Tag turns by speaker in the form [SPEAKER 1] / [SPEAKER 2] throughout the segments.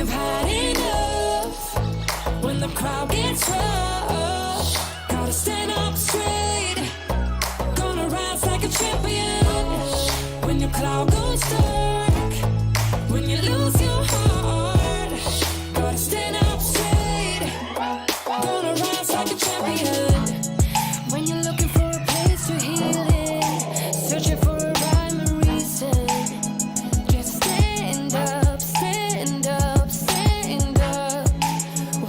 [SPEAKER 1] you've had enough, when the crowd gets rough, gotta stand up straight, gonna rise like a champion. When your cloud goes dark, when you lose your heart, gotta stand up straight, gonna rise like a champion. When you're looking for a place to heal it, searching for a rhyme or reason, just stand up, stand up, stand up.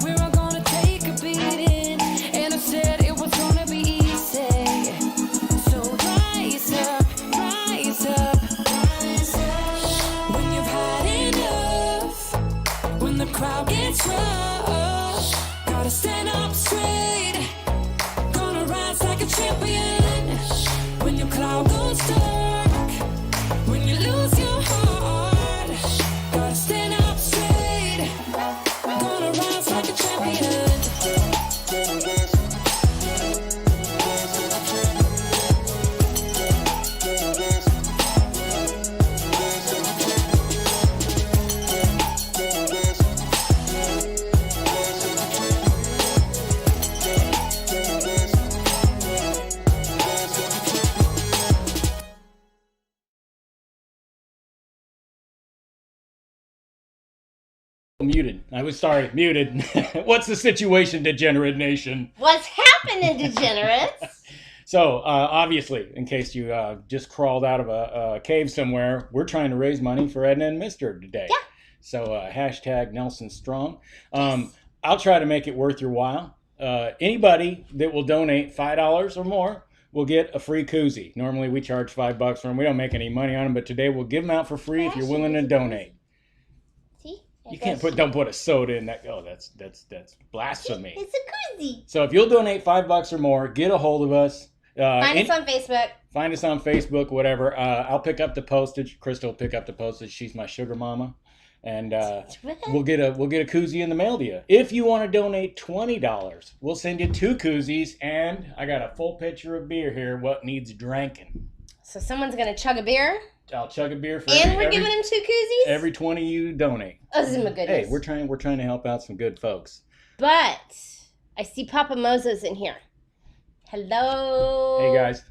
[SPEAKER 1] We're all gonna take a beating, and I said it was gonna be easy. So rise up, rise up, rise up. When you've had enough, when the crowd gets rough, gotta stand up straight, gonna rise like a champion. When your cloud goes dark, when you lose your heart, gotta stand up straight, gonna rise like a champion.
[SPEAKER 2] Muted. I was sorry, muted. What's the situation, Degenerate Nation?
[SPEAKER 3] What's happening, degenerates?
[SPEAKER 2] So, obviously, in case you just crawled out of a cave somewhere, we're trying to raise money for Edna and Mister today.
[SPEAKER 3] Yeah.
[SPEAKER 2] So, hashtag Nelson Strong. I'll try to make it worth your while. Anybody that will donate $5 or more will get a free koozie. Normally, we charge $5 for them. We don't make any money on them, but today we'll give them out for free if you're willing to donate.
[SPEAKER 3] See?
[SPEAKER 2] You don't put a soda in that. Oh, that's blasphemy.
[SPEAKER 3] It's a koozie.
[SPEAKER 2] So if you'll donate $5 or more, get a hold of us.
[SPEAKER 3] Find us on Facebook.
[SPEAKER 2] Find us on Facebook, whatever. I'll pick up the postage. Crystal will pick up the postage. She's my sugar mama, and we'll get a koozie in the mail to you. If you want to donate $20, we'll send you 2 koozies, and I got a full pitcher of beer here. What needs drinking?
[SPEAKER 3] So someone's gonna chug a beer.
[SPEAKER 2] I'll chug a beer for
[SPEAKER 3] And we're giving them 2 koozies?
[SPEAKER 2] every 20 you donate.
[SPEAKER 3] Oh, my goodness.
[SPEAKER 2] Hey, we're trying to help out some good folks.
[SPEAKER 3] But I see Papa Mozo's in here. Hello.
[SPEAKER 2] Hey guys.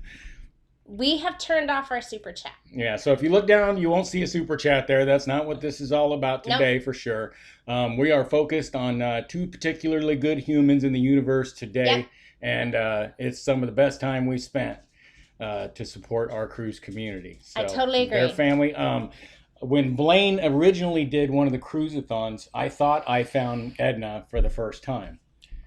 [SPEAKER 3] We have turned off our super chat.
[SPEAKER 2] Yeah, so if you look down, you won't see a super chat there. That's not what this is all about today, for sure. We are focused on 2 particularly good humans in the universe today, and it's some of the best time we spent to support our cruise community. So
[SPEAKER 3] I totally agree.
[SPEAKER 2] Their family. When Blaine originally did one of the Cruise-a-Thons, I thought I found Edna for the first time.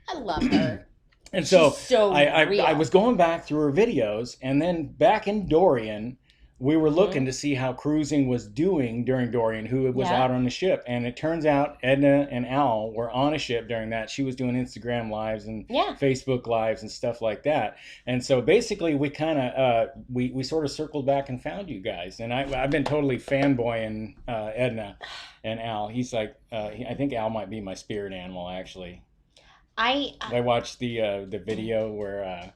[SPEAKER 3] I love her.
[SPEAKER 2] And so,
[SPEAKER 3] She's so real.
[SPEAKER 2] I was going back through her videos, and then back in Dorian, we were looking to see how cruising was doing during Dorian, who was out on the ship. And it turns out Edna and Al were on a ship during that. She was doing Instagram lives and Facebook lives and stuff like that. And so basically we kind of, we sort of circled back and found you guys. And I've been totally fanboying Edna and Al. He's like, I think Al might be my spirit animal, actually. I watched the video where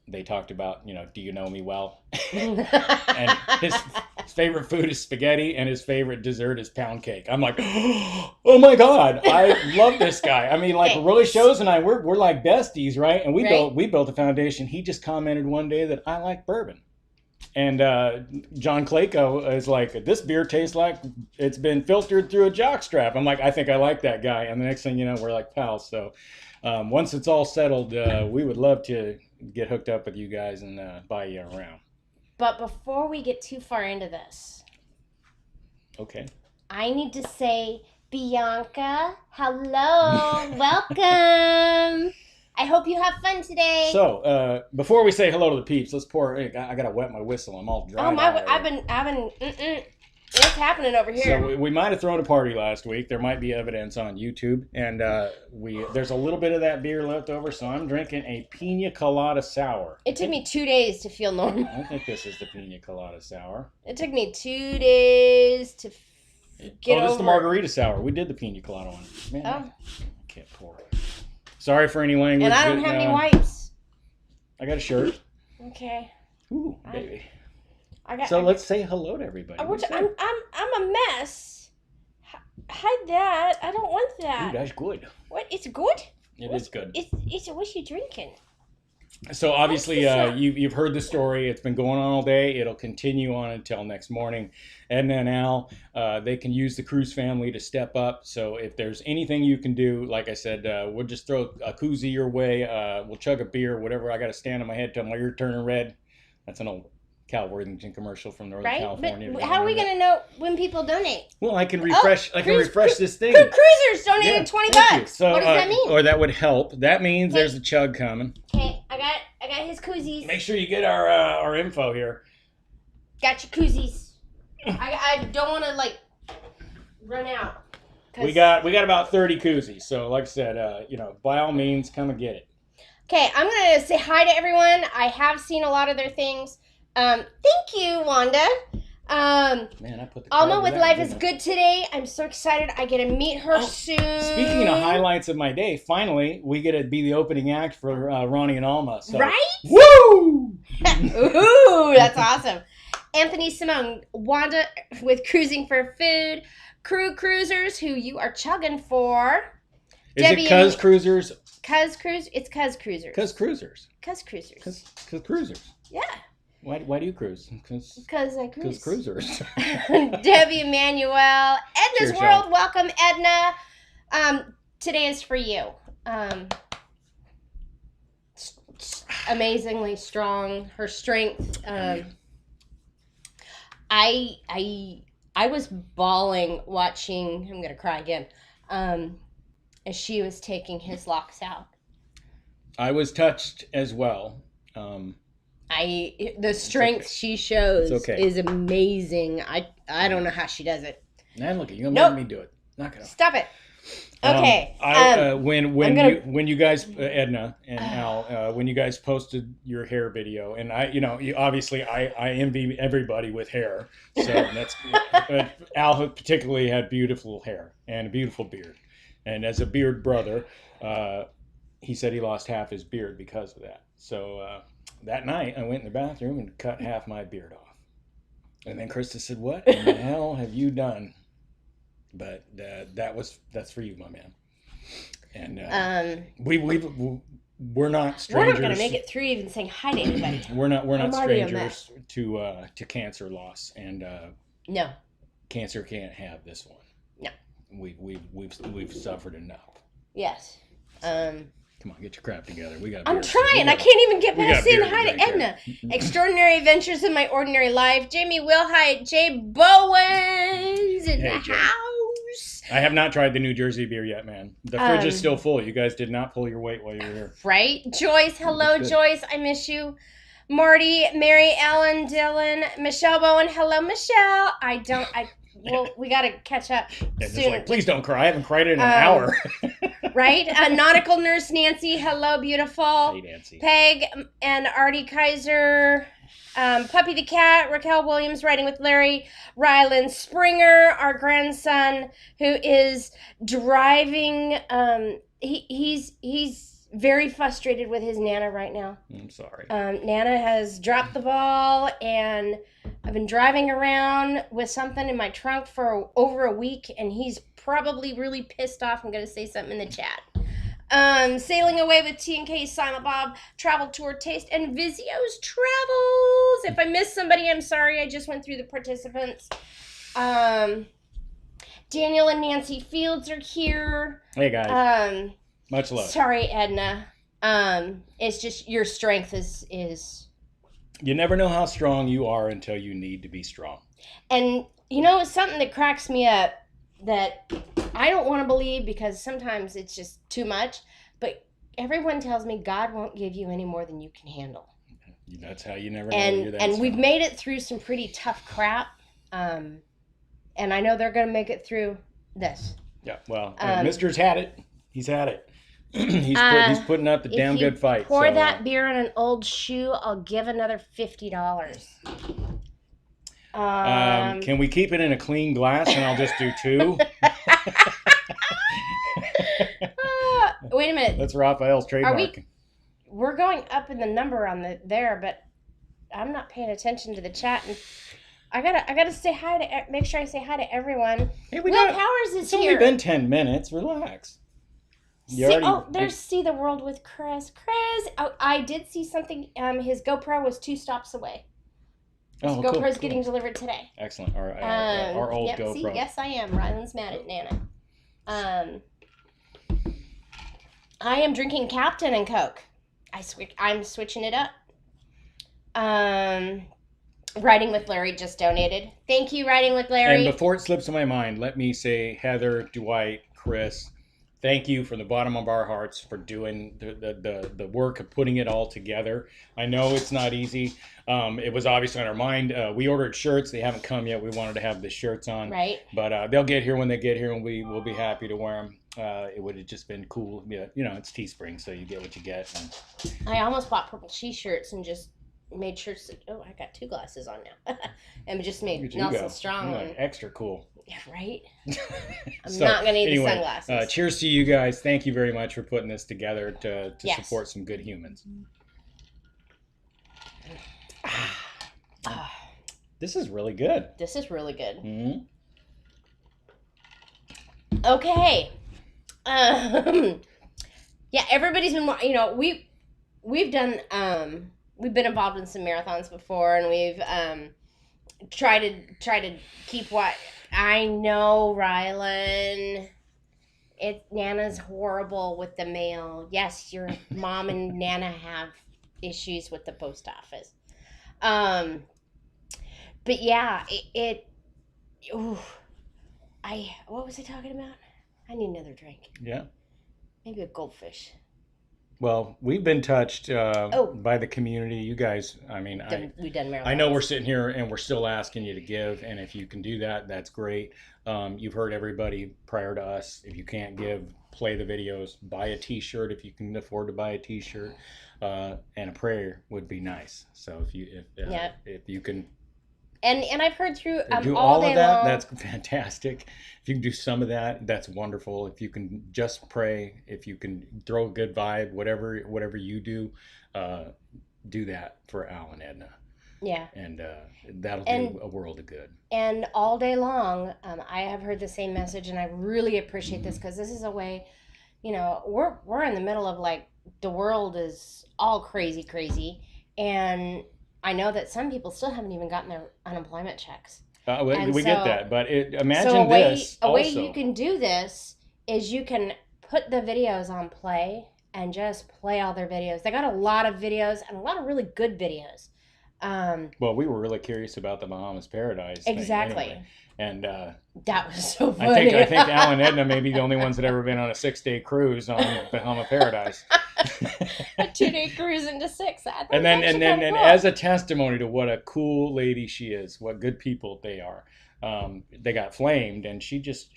[SPEAKER 2] they talked about, do you know me well? And his favorite food is spaghetti, and his favorite dessert is pound cake. I'm like, oh my God, I love this guy. I mean, like, Roy Shows and I, we're like besties, right? And we built a foundation. He just commented one day that I like bourbon. And John Clayco is like, this beer tastes like it's been filtered through a jockstrap. I'm like, I think I like that guy. And the next thing you know, we're like pals. So once it's all settled, we would love to get hooked up with you guys and buy you around.
[SPEAKER 3] But before we get too far into this,
[SPEAKER 2] okay,
[SPEAKER 3] I need to say, Bianca, hello, welcome. I hope you have fun today.
[SPEAKER 2] So before we say hello to the peeps, let's pour. I gotta wet my whistle. I'm all dry.
[SPEAKER 3] Oh I've been. What's happening over here?
[SPEAKER 2] So we might have thrown a party last week. There might be evidence on YouTube, and there's a little bit of that beer left over. So I'm drinking a Pina Colada Sour.
[SPEAKER 3] It took me 2 days to feel normal.
[SPEAKER 2] I think this is the Pina Colada Sour.
[SPEAKER 3] It took me 2 days to get over.
[SPEAKER 2] This is the Margarita Sour. We did the Pina Colada one. Man, I can't pour. Sorry for any language.
[SPEAKER 3] And I don't have any wipes.
[SPEAKER 2] I got a shirt.
[SPEAKER 3] Okay.
[SPEAKER 2] Ooh, baby. Let's say hello to everybody.
[SPEAKER 3] I'm a mess. Hide that. I don't want that.
[SPEAKER 2] Ooh, that's good.
[SPEAKER 3] What? It's good?
[SPEAKER 2] It is good.
[SPEAKER 3] It's what you drinking?
[SPEAKER 2] So obviously,
[SPEAKER 3] What's this
[SPEAKER 2] you've heard the story. It's been going on all day. It'll continue on until next morning. Edna and Al, they can use the Cruise family to step up. So if there's anything you can do, like I said, we'll just throw a koozie your way. We'll chug a beer, whatever. I got to stand on my head till my ear turning red. That's an old Cal Worthington commercial from Northern
[SPEAKER 3] Right?
[SPEAKER 2] California.
[SPEAKER 3] But how are we going to know when people donate?
[SPEAKER 2] Well, I can refresh. I can refresh this thing.
[SPEAKER 3] Cruisers donated $20.
[SPEAKER 2] Thank you. So,
[SPEAKER 3] what does that mean?
[SPEAKER 2] Or that would help. That means there's a chug coming.
[SPEAKER 3] Okay, I got his koozies.
[SPEAKER 2] Make sure you get our info here.
[SPEAKER 3] Got your koozies. I don't want to run out.
[SPEAKER 2] We got about 30 koozies. So like I said, by all means, come and get it.
[SPEAKER 3] Okay, I'm gonna say hi to everyone. I have seen a lot of their things. Thank you, Wanda.
[SPEAKER 2] Man, I put the
[SPEAKER 3] Alma with Life is Good today. I'm so excited. I get to meet her soon.
[SPEAKER 2] Speaking of highlights of my day, finally we get to be the opening act for Ronnie and Alma. So.
[SPEAKER 3] Right?
[SPEAKER 2] Woo!
[SPEAKER 3] Ooh, that's awesome. Anthony Simone, Wanda with Cruising for Food, Crew Cruisers, who you are chugging for.
[SPEAKER 2] Is
[SPEAKER 3] Debbie
[SPEAKER 2] it Cuz Cruisers?
[SPEAKER 3] Cuz Cruise? It's Cuz Cruisers.
[SPEAKER 2] Cuz Cruisers.
[SPEAKER 3] Cuz Cruisers.
[SPEAKER 2] Cuz Cruisers.
[SPEAKER 3] Yeah.
[SPEAKER 2] Why do you cruise?
[SPEAKER 3] Because I cruise.
[SPEAKER 2] Cuz Cruisers.
[SPEAKER 3] Debbie Emanuel, Edna's
[SPEAKER 2] Cheers,
[SPEAKER 3] World.
[SPEAKER 2] y'all.
[SPEAKER 3] Welcome, Edna. Today is for you. Amazingly strong. Her strength. I was bawling watching. I'm gonna cry again. As she was taking his locks out.
[SPEAKER 2] I was touched as well.
[SPEAKER 3] The strength she shows is amazing. I don't know how she does it.
[SPEAKER 2] Now look at you. You're gonna make me do it. Not gonna.
[SPEAKER 3] Stop it. Okay.
[SPEAKER 2] When you guys, Edna and Al, when you guys posted your hair video, and obviously I envy everybody with hair. So that's Al particularly had beautiful hair and a beautiful beard, and as a beard brother, he said he lost half his beard because of that. So that night I went in the bathroom and cut half my beard off, and then Krista said, "What in the hell have you done?" But that's for you, my man. And we're not strangers.
[SPEAKER 3] We're not gonna make it through even saying hi to anybody.
[SPEAKER 2] We're not strangers to cancer loss, and
[SPEAKER 3] no,
[SPEAKER 2] cancer can't have this one.
[SPEAKER 3] No,
[SPEAKER 2] we've suffered enough.
[SPEAKER 3] Yes.
[SPEAKER 2] Come on, get your crap together.
[SPEAKER 3] I'm trying. I can't even get past saying hi to Edna. Extraordinary Adventures in My Ordinary Life. Jamie Wilhite, Jay Bowens in the house.
[SPEAKER 2] I have not tried the New Jersey beer yet, man. The fridge is still full. You guys did not pull your weight while you were here.
[SPEAKER 3] Right? Joyce, hello, Joyce. I miss you. Marty, Mary Ellen, Dylan, Michelle Bowen. Hello, Michelle. Well, we got to catch up soon.
[SPEAKER 2] Like, please don't cry. I haven't cried in an hour.
[SPEAKER 3] Right? Nautical Nurse Nancy. Hello, beautiful.
[SPEAKER 2] Hey, Nancy.
[SPEAKER 3] Peg and Artie Kaiser. Puppy the Cat. Raquel Williams writing with Larry. Rylan Springer, our grandson, who is driving. He's very frustrated with his Nana right now.
[SPEAKER 2] I'm sorry.
[SPEAKER 3] Nana has dropped the ball, and I've been driving around with something in my trunk for over a week, and he's probably really pissed off. I'm going to say something in the chat. Sailing Away with T&K, Silent Bob, Travel Tour Taste, and Vizio's Travels. If I missed somebody, I'm sorry. I just went through the participants. Daniel and Nancy Fields are here.
[SPEAKER 2] Hey, guys. Much love.
[SPEAKER 3] Sorry, Edna. It's just your strength is.
[SPEAKER 2] You never know how strong you are until you need to be strong.
[SPEAKER 3] And it's something that cracks me up that I don't want to believe because sometimes it's just too much. But everyone tells me God won't give you any more than you can handle.
[SPEAKER 2] That's how you never know.
[SPEAKER 3] And we've made it through some pretty tough crap. And I know they're going to make it through this.
[SPEAKER 2] Yeah. Well, Mister's had it. He's had it. he's putting up the damn good fight.
[SPEAKER 3] Pour that beer in an old shoe, I'll give another $50.
[SPEAKER 2] Can we keep it in a clean glass and I'll just do 2?
[SPEAKER 3] Wait a minute.
[SPEAKER 2] That's Raphael's trademark.
[SPEAKER 3] We're going up in the number on there, but I'm not paying attention to the chat. I gotta say hi to make sure I say hi to everyone.
[SPEAKER 2] Hey,
[SPEAKER 3] Will Powers is
[SPEAKER 2] it's
[SPEAKER 3] here.
[SPEAKER 2] only been 10 minutes. Relax.
[SPEAKER 3] There's See the World with Chris. Chris, I did see something. His GoPro was 2 stops away. His GoPro's getting delivered today.
[SPEAKER 2] Excellent. Our old GoPro.
[SPEAKER 3] See, yes, I am. Ryland's mad at Nana. I am drinking Captain and Coke. I'm switching it up. Riding with Larry just donated. Thank you, Riding with Larry.
[SPEAKER 2] And before it slips my mind, let me say, Heather, Dwight, Chris, thank you from the bottom of our hearts for doing the work of putting it all together. I know it's not easy. It was obviously on our mind. We ordered shirts. They haven't come yet. We wanted to have the shirts on.
[SPEAKER 3] Right.
[SPEAKER 2] But they'll get here when they get here, and we'll be happy to wear them. It would have just been cool. Yeah, it's Teespring, so you get what you get. And
[SPEAKER 3] I almost bought purple shirts and just made sure. I got 2 glasses on now, and just made Nelson Strong one.
[SPEAKER 2] Extra cool.
[SPEAKER 3] Yeah, right. I'm not gonna need the sunglasses.
[SPEAKER 2] Cheers to you guys. Thank you very much for putting this together to support some good humans. This is really good.
[SPEAKER 3] This is really good.
[SPEAKER 2] Mm-hmm.
[SPEAKER 3] Okay. Yeah, everybody's been. We've done. We've been involved in some marathons before, and we've tried to keep what I know, Rylan. Nana's horrible with the mail. Yes, your mom and Nana have issues with the post office. But yeah, what was I talking about? I need another drink.
[SPEAKER 2] Yeah.
[SPEAKER 3] Maybe a goldfish.
[SPEAKER 2] Well, we've been touched by the community. You guys,
[SPEAKER 3] we've done marathons.
[SPEAKER 2] I know we're sitting here and we're still asking you to give, and if you can do that, that's great. You've heard everybody prior to us. If you can't give, play the videos, buy a T-shirt if you can afford to buy a T-shirt, and a prayer would be nice. So if you can.
[SPEAKER 3] And I've heard through
[SPEAKER 2] do all of that. Long. That's fantastic. If you can do some of that, that's wonderful. If you can just pray, if you can throw a good vibe, whatever you do that for Al and Edna. Yeah. And that'll do a world of good.
[SPEAKER 3] And all day long, I have heard the same message, and I really appreciate this because this is a way, we're in the middle of the world is all crazy, and I know that some people still haven't even gotten their unemployment checks.
[SPEAKER 2] We get that, but imagine
[SPEAKER 3] a way you can do this is you can put the videos on play and just play all their videos. They got a lot of videos and a lot of really good videos.
[SPEAKER 2] Well, we were really curious about the Bahamas Paradise.
[SPEAKER 3] Exactly.
[SPEAKER 2] Anyway. And
[SPEAKER 3] that was so funny.
[SPEAKER 2] I think Al and Edna may be the only ones that ever been on a 6-day cruise on Bahama Paradise.
[SPEAKER 3] A 2-day cruise into 6.
[SPEAKER 2] And as a testimony to what a cool lady she is, what good people they are. They got flamed, and she just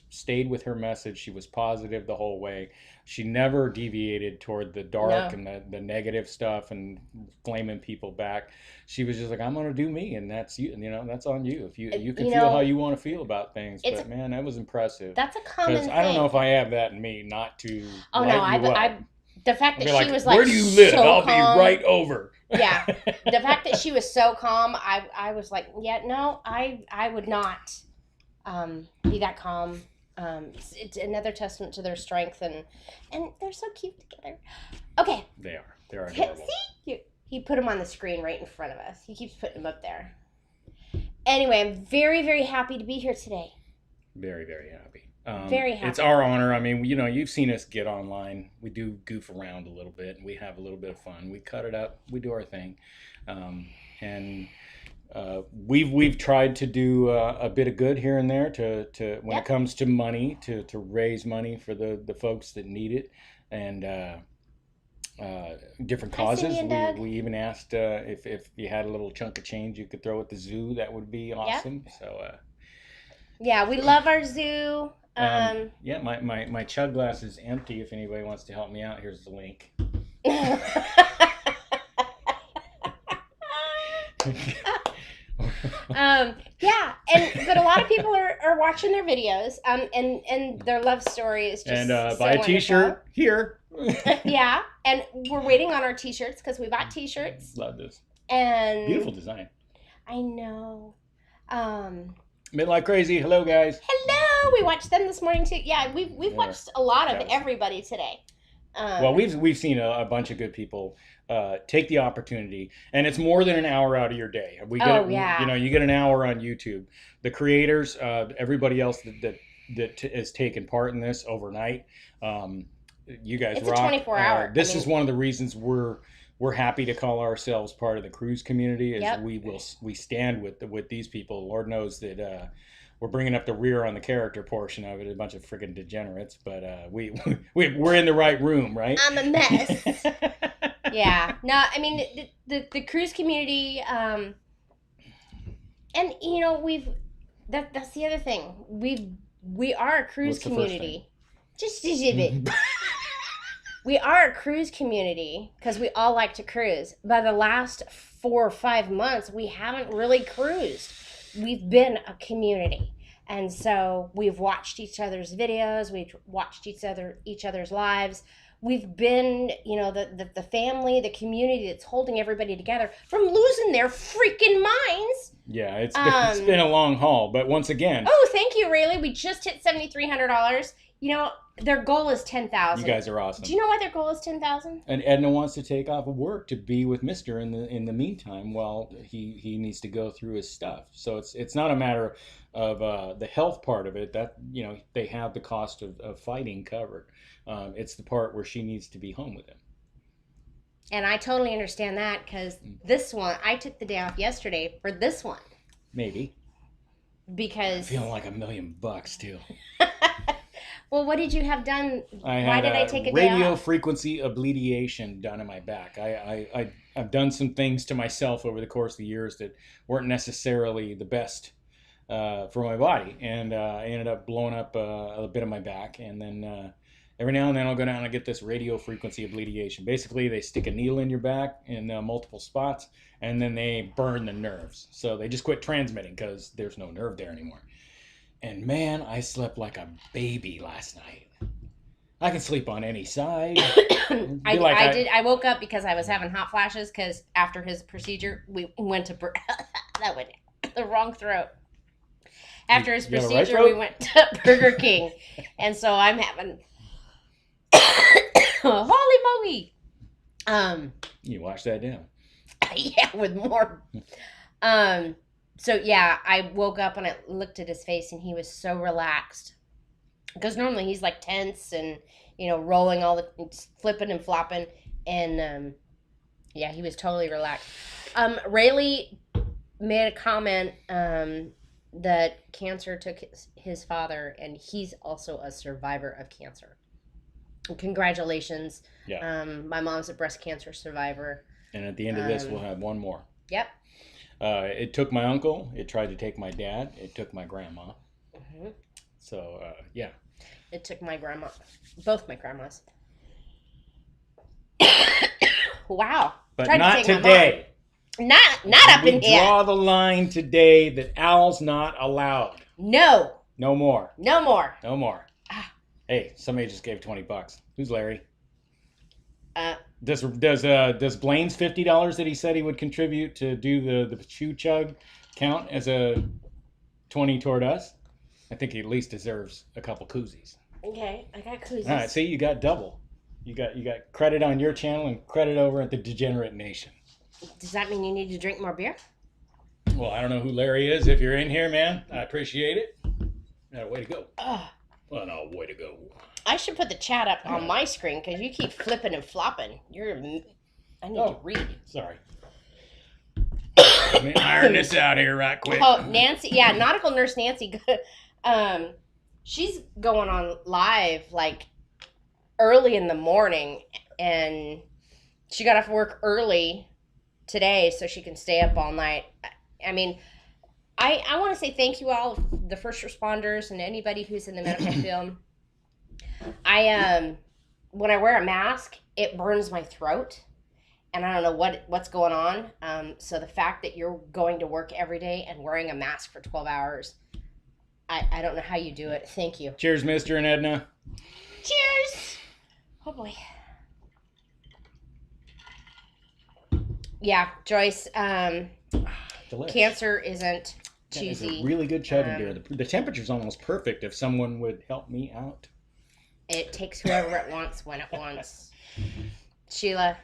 [SPEAKER 2] stayed with her message. She was positive the whole way. She never deviated toward the dark and the negative stuff and flaming people back. She was just like, I'm gonna do me, and that's you. That's on you. If you can feel how you want to feel about things. But man, that was impressive.
[SPEAKER 3] That's a common thing.
[SPEAKER 2] I don't know if I have that in me not to.
[SPEAKER 3] Oh no, the fact that she was
[SPEAKER 2] where do you live?
[SPEAKER 3] So
[SPEAKER 2] I'll
[SPEAKER 3] calm.
[SPEAKER 2] be right over.
[SPEAKER 3] Yeah, the fact that she was so calm, I was like, yeah, no, I would not be that calm. It's another testament to their strength, and they're so cute together. Okay.
[SPEAKER 2] They're adorable.
[SPEAKER 3] See? He put them on the screen right in front of us. He keeps putting them up there. Anyway, I'm very, very happy to be here today.
[SPEAKER 2] Very, very happy.
[SPEAKER 3] Very happy.
[SPEAKER 2] It's our honor. I mean, you've seen us get online. We do goof around a little bit, and we have a little bit of fun. We cut it up. We do our thing, and we've tried to do a bit of good here and there to when it comes to money to raise money for the folks that need it, and different causes. We even asked if you had a little chunk of change you could throw at the zoo. That would be awesome. Yep. So.
[SPEAKER 3] Yeah, we love our zoo.
[SPEAKER 2] My chug glass is empty. If anybody wants to help me out, here's the link.
[SPEAKER 3] But a lot of people are watching their videos, and their love story is just
[SPEAKER 2] buy a T-shirt here.
[SPEAKER 3] Yeah, and we're waiting on our T-shirts because we bought T-shirts.
[SPEAKER 2] Love this.
[SPEAKER 3] And
[SPEAKER 2] beautiful design.
[SPEAKER 3] I know.
[SPEAKER 2] Midlife Crazy. Hello, guys.
[SPEAKER 3] Hello. We watched them this morning too. Yeah, we've watched a lot of everybody today.
[SPEAKER 2] Well, we've seen a bunch of good people take the opportunity, and it's more than an hour out of your day. You get an hour on YouTube. The creators, everybody else that has taken part in this overnight. You guys
[SPEAKER 3] it's
[SPEAKER 2] rock.
[SPEAKER 3] A 24-hour.
[SPEAKER 2] This is one of the reasons we're happy to call ourselves part of the cruise community. Is we stand with these people. Lord knows that. We're bringing up the rear on the character portion of it, a bunch of freaking degenerates, but we're in the right room, right?
[SPEAKER 3] I'm a mess. Yeah. No, I mean, the cruise community, and, that's the other thing. We are a cruise community. Just a bit. We are a cruise community because we all like to cruise. By the last 4 or 5 months, we haven't really cruised. We've been a community, and so we've watched each other's videos, we've watched each other's lives. We've been, the family, the community that's holding everybody together from losing their freaking minds.
[SPEAKER 2] Yeah, it's been a long haul, but once again.
[SPEAKER 3] Oh, thank you, Rayleigh. We just hit $7,300. Their goal is $10,000.
[SPEAKER 2] You guys are awesome.
[SPEAKER 3] Do you know why their goal is $10,000?
[SPEAKER 2] And Edna wants to take off of work to be with Mister in the meantime while he needs to go through his stuff. So it's not a matter of the health part of it that they have the cost of fighting covered. It's the part where she needs to be home with him.
[SPEAKER 3] And I totally understand that because this one, I took the day off yesterday for this one.
[SPEAKER 2] Maybe.
[SPEAKER 3] Because
[SPEAKER 2] I'm feeling like $1 million too.
[SPEAKER 3] Well, what did you have done?
[SPEAKER 2] Why
[SPEAKER 3] did I take a day off?
[SPEAKER 2] Radio frequency ablation done in my back. I've done some things to myself over the course of the years that weren't necessarily the best for my body, and I ended up blowing up a bit of my back. And then every now and then I'll go down and get this radio frequency ablation. Basically, they stick a needle in your back in multiple spots, and then they burn the nerves. So they just quit transmitting because there's no nerve there anymore. And man, I slept like a baby last night. I can sleep on any side.
[SPEAKER 3] I woke up because I was having hot flashes because after his procedure, we went to that went the wrong throat. After his procedure, we went to Burger King, and so I'm having holy moly.
[SPEAKER 2] You wash that down.
[SPEAKER 3] Yeah, with more. So yeah, I woke up and I looked at his face and he was so relaxed. Because normally he's like tense and, rolling flipping and flopping. And yeah, he was totally relaxed. Rayleigh made a comment that cancer took his father, and he's also a survivor of cancer. Congratulations.
[SPEAKER 2] Yeah.
[SPEAKER 3] My mom's a breast cancer survivor.
[SPEAKER 2] And at the end of this, we'll have one more.
[SPEAKER 3] Yep.
[SPEAKER 2] It took my uncle. It tried to take my dad. It took my grandma.
[SPEAKER 3] Mm-hmm.
[SPEAKER 2] So, yeah.
[SPEAKER 3] It took my grandma. Both my grandmas. Wow.
[SPEAKER 2] But not today.
[SPEAKER 3] Not up in here.
[SPEAKER 2] Draw the line today that owls not allowed.
[SPEAKER 3] No.
[SPEAKER 2] No more.
[SPEAKER 3] No more.
[SPEAKER 2] No more. Hey, somebody just gave $20. Who's Larry? Does Blaine's $50 that he said he would contribute to do the chew chug count as a 20 toward us? I think he at least deserves a couple koozies.
[SPEAKER 3] Okay, I got koozies.
[SPEAKER 2] All right, see, you got double. You got credit on your channel and credit over at the Degenerate Nation.
[SPEAKER 3] Does that mean you need to drink more beer?
[SPEAKER 2] Well, I don't know who Larry is. If you're in here, man, I appreciate it. Way to go. Well, no, way to go.
[SPEAKER 3] I should put the chat up on my screen because you keep flipping and flopping. I need to read.
[SPEAKER 2] Sorry. Let me iron this out here right quick.
[SPEAKER 3] Oh, Nancy. Yeah, Nautical Nurse Nancy. She's going on live like early in the morning, and she got off work early today so she can stay up all night. I mean, I want to say thank you all, the first responders and anybody who's in the medical field. When I wear a mask, it burns my throat, and I don't know what's going on. So the fact that you're going to work every day and wearing a mask for 12 hours, I don't know how you do it. Thank you.
[SPEAKER 2] Cheers, Mr. and Edna.
[SPEAKER 3] Cheers. Oh boy. Yeah, Joyce. Cancer isn't
[SPEAKER 2] That is
[SPEAKER 3] choosy.
[SPEAKER 2] a really good chugging beer. The temperature's almost perfect if someone would help me out.
[SPEAKER 3] It takes whoever it wants when it wants. Sheila,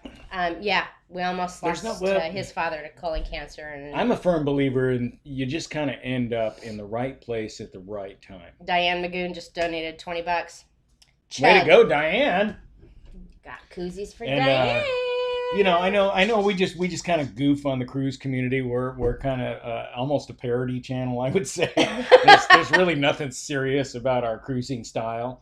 [SPEAKER 3] yeah, we almost lost his father to colon cancer. And
[SPEAKER 2] I'm a firm believer in you just kind of end up in the right place at the right time.
[SPEAKER 3] Diane Magoon just donated $20.
[SPEAKER 2] Way to go, Diane!
[SPEAKER 3] Got koozies for Diane.
[SPEAKER 2] I know. We just kind of goof on the cruise community. We're kind of almost a parody channel, I would say. There's really nothing serious about our cruising style.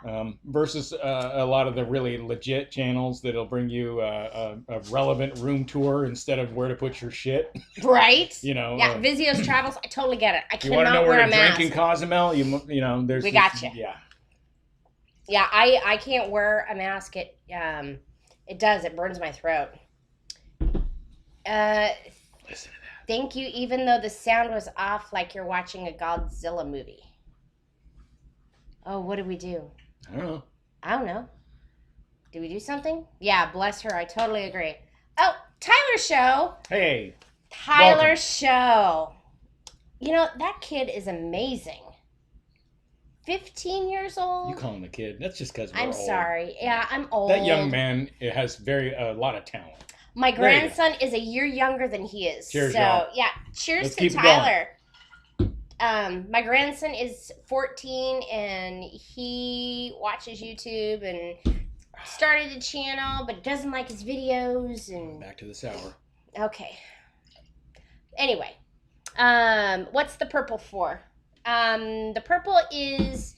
[SPEAKER 3] No.
[SPEAKER 2] Versus a lot of the really legit channels that'll bring you a relevant room tour instead of where to put your shit.
[SPEAKER 3] Right.
[SPEAKER 2] Yeah,
[SPEAKER 3] Vizio's Travels. I totally get it. I
[SPEAKER 2] you want to know
[SPEAKER 3] cannot
[SPEAKER 2] where
[SPEAKER 3] wear a
[SPEAKER 2] to
[SPEAKER 3] mask.
[SPEAKER 2] drink in Cozumel? There's.
[SPEAKER 3] We got you.
[SPEAKER 2] Yeah.
[SPEAKER 3] Yeah, I can't wear a mask. It burns my throat.
[SPEAKER 2] Listen to that.
[SPEAKER 3] Thank you, even though the sound was off like you're watching a Godzilla movie. Oh, what did we do?
[SPEAKER 2] I don't know.
[SPEAKER 3] Did we do something? Yeah, bless her. I totally agree. Oh, Tyler's show.
[SPEAKER 2] Hey.
[SPEAKER 3] Tyler's show. That kid is amazing. 15 years old.
[SPEAKER 2] You call him a kid. That's just because
[SPEAKER 3] I'm
[SPEAKER 2] old.
[SPEAKER 3] sorry. Yeah, I'm old.
[SPEAKER 2] That young man has a lot of talent.
[SPEAKER 3] My grandson is a year younger than he is.
[SPEAKER 2] Cheers,
[SPEAKER 3] so,
[SPEAKER 2] y'all.
[SPEAKER 3] yeah, cheers
[SPEAKER 2] Let's
[SPEAKER 3] to
[SPEAKER 2] keep it
[SPEAKER 3] Tyler. My grandson is 14 and he watches YouTube and started a channel but doesn't like his videos and
[SPEAKER 2] Back to the sour.
[SPEAKER 3] Okay. Anyway, what's the purple for? The purple is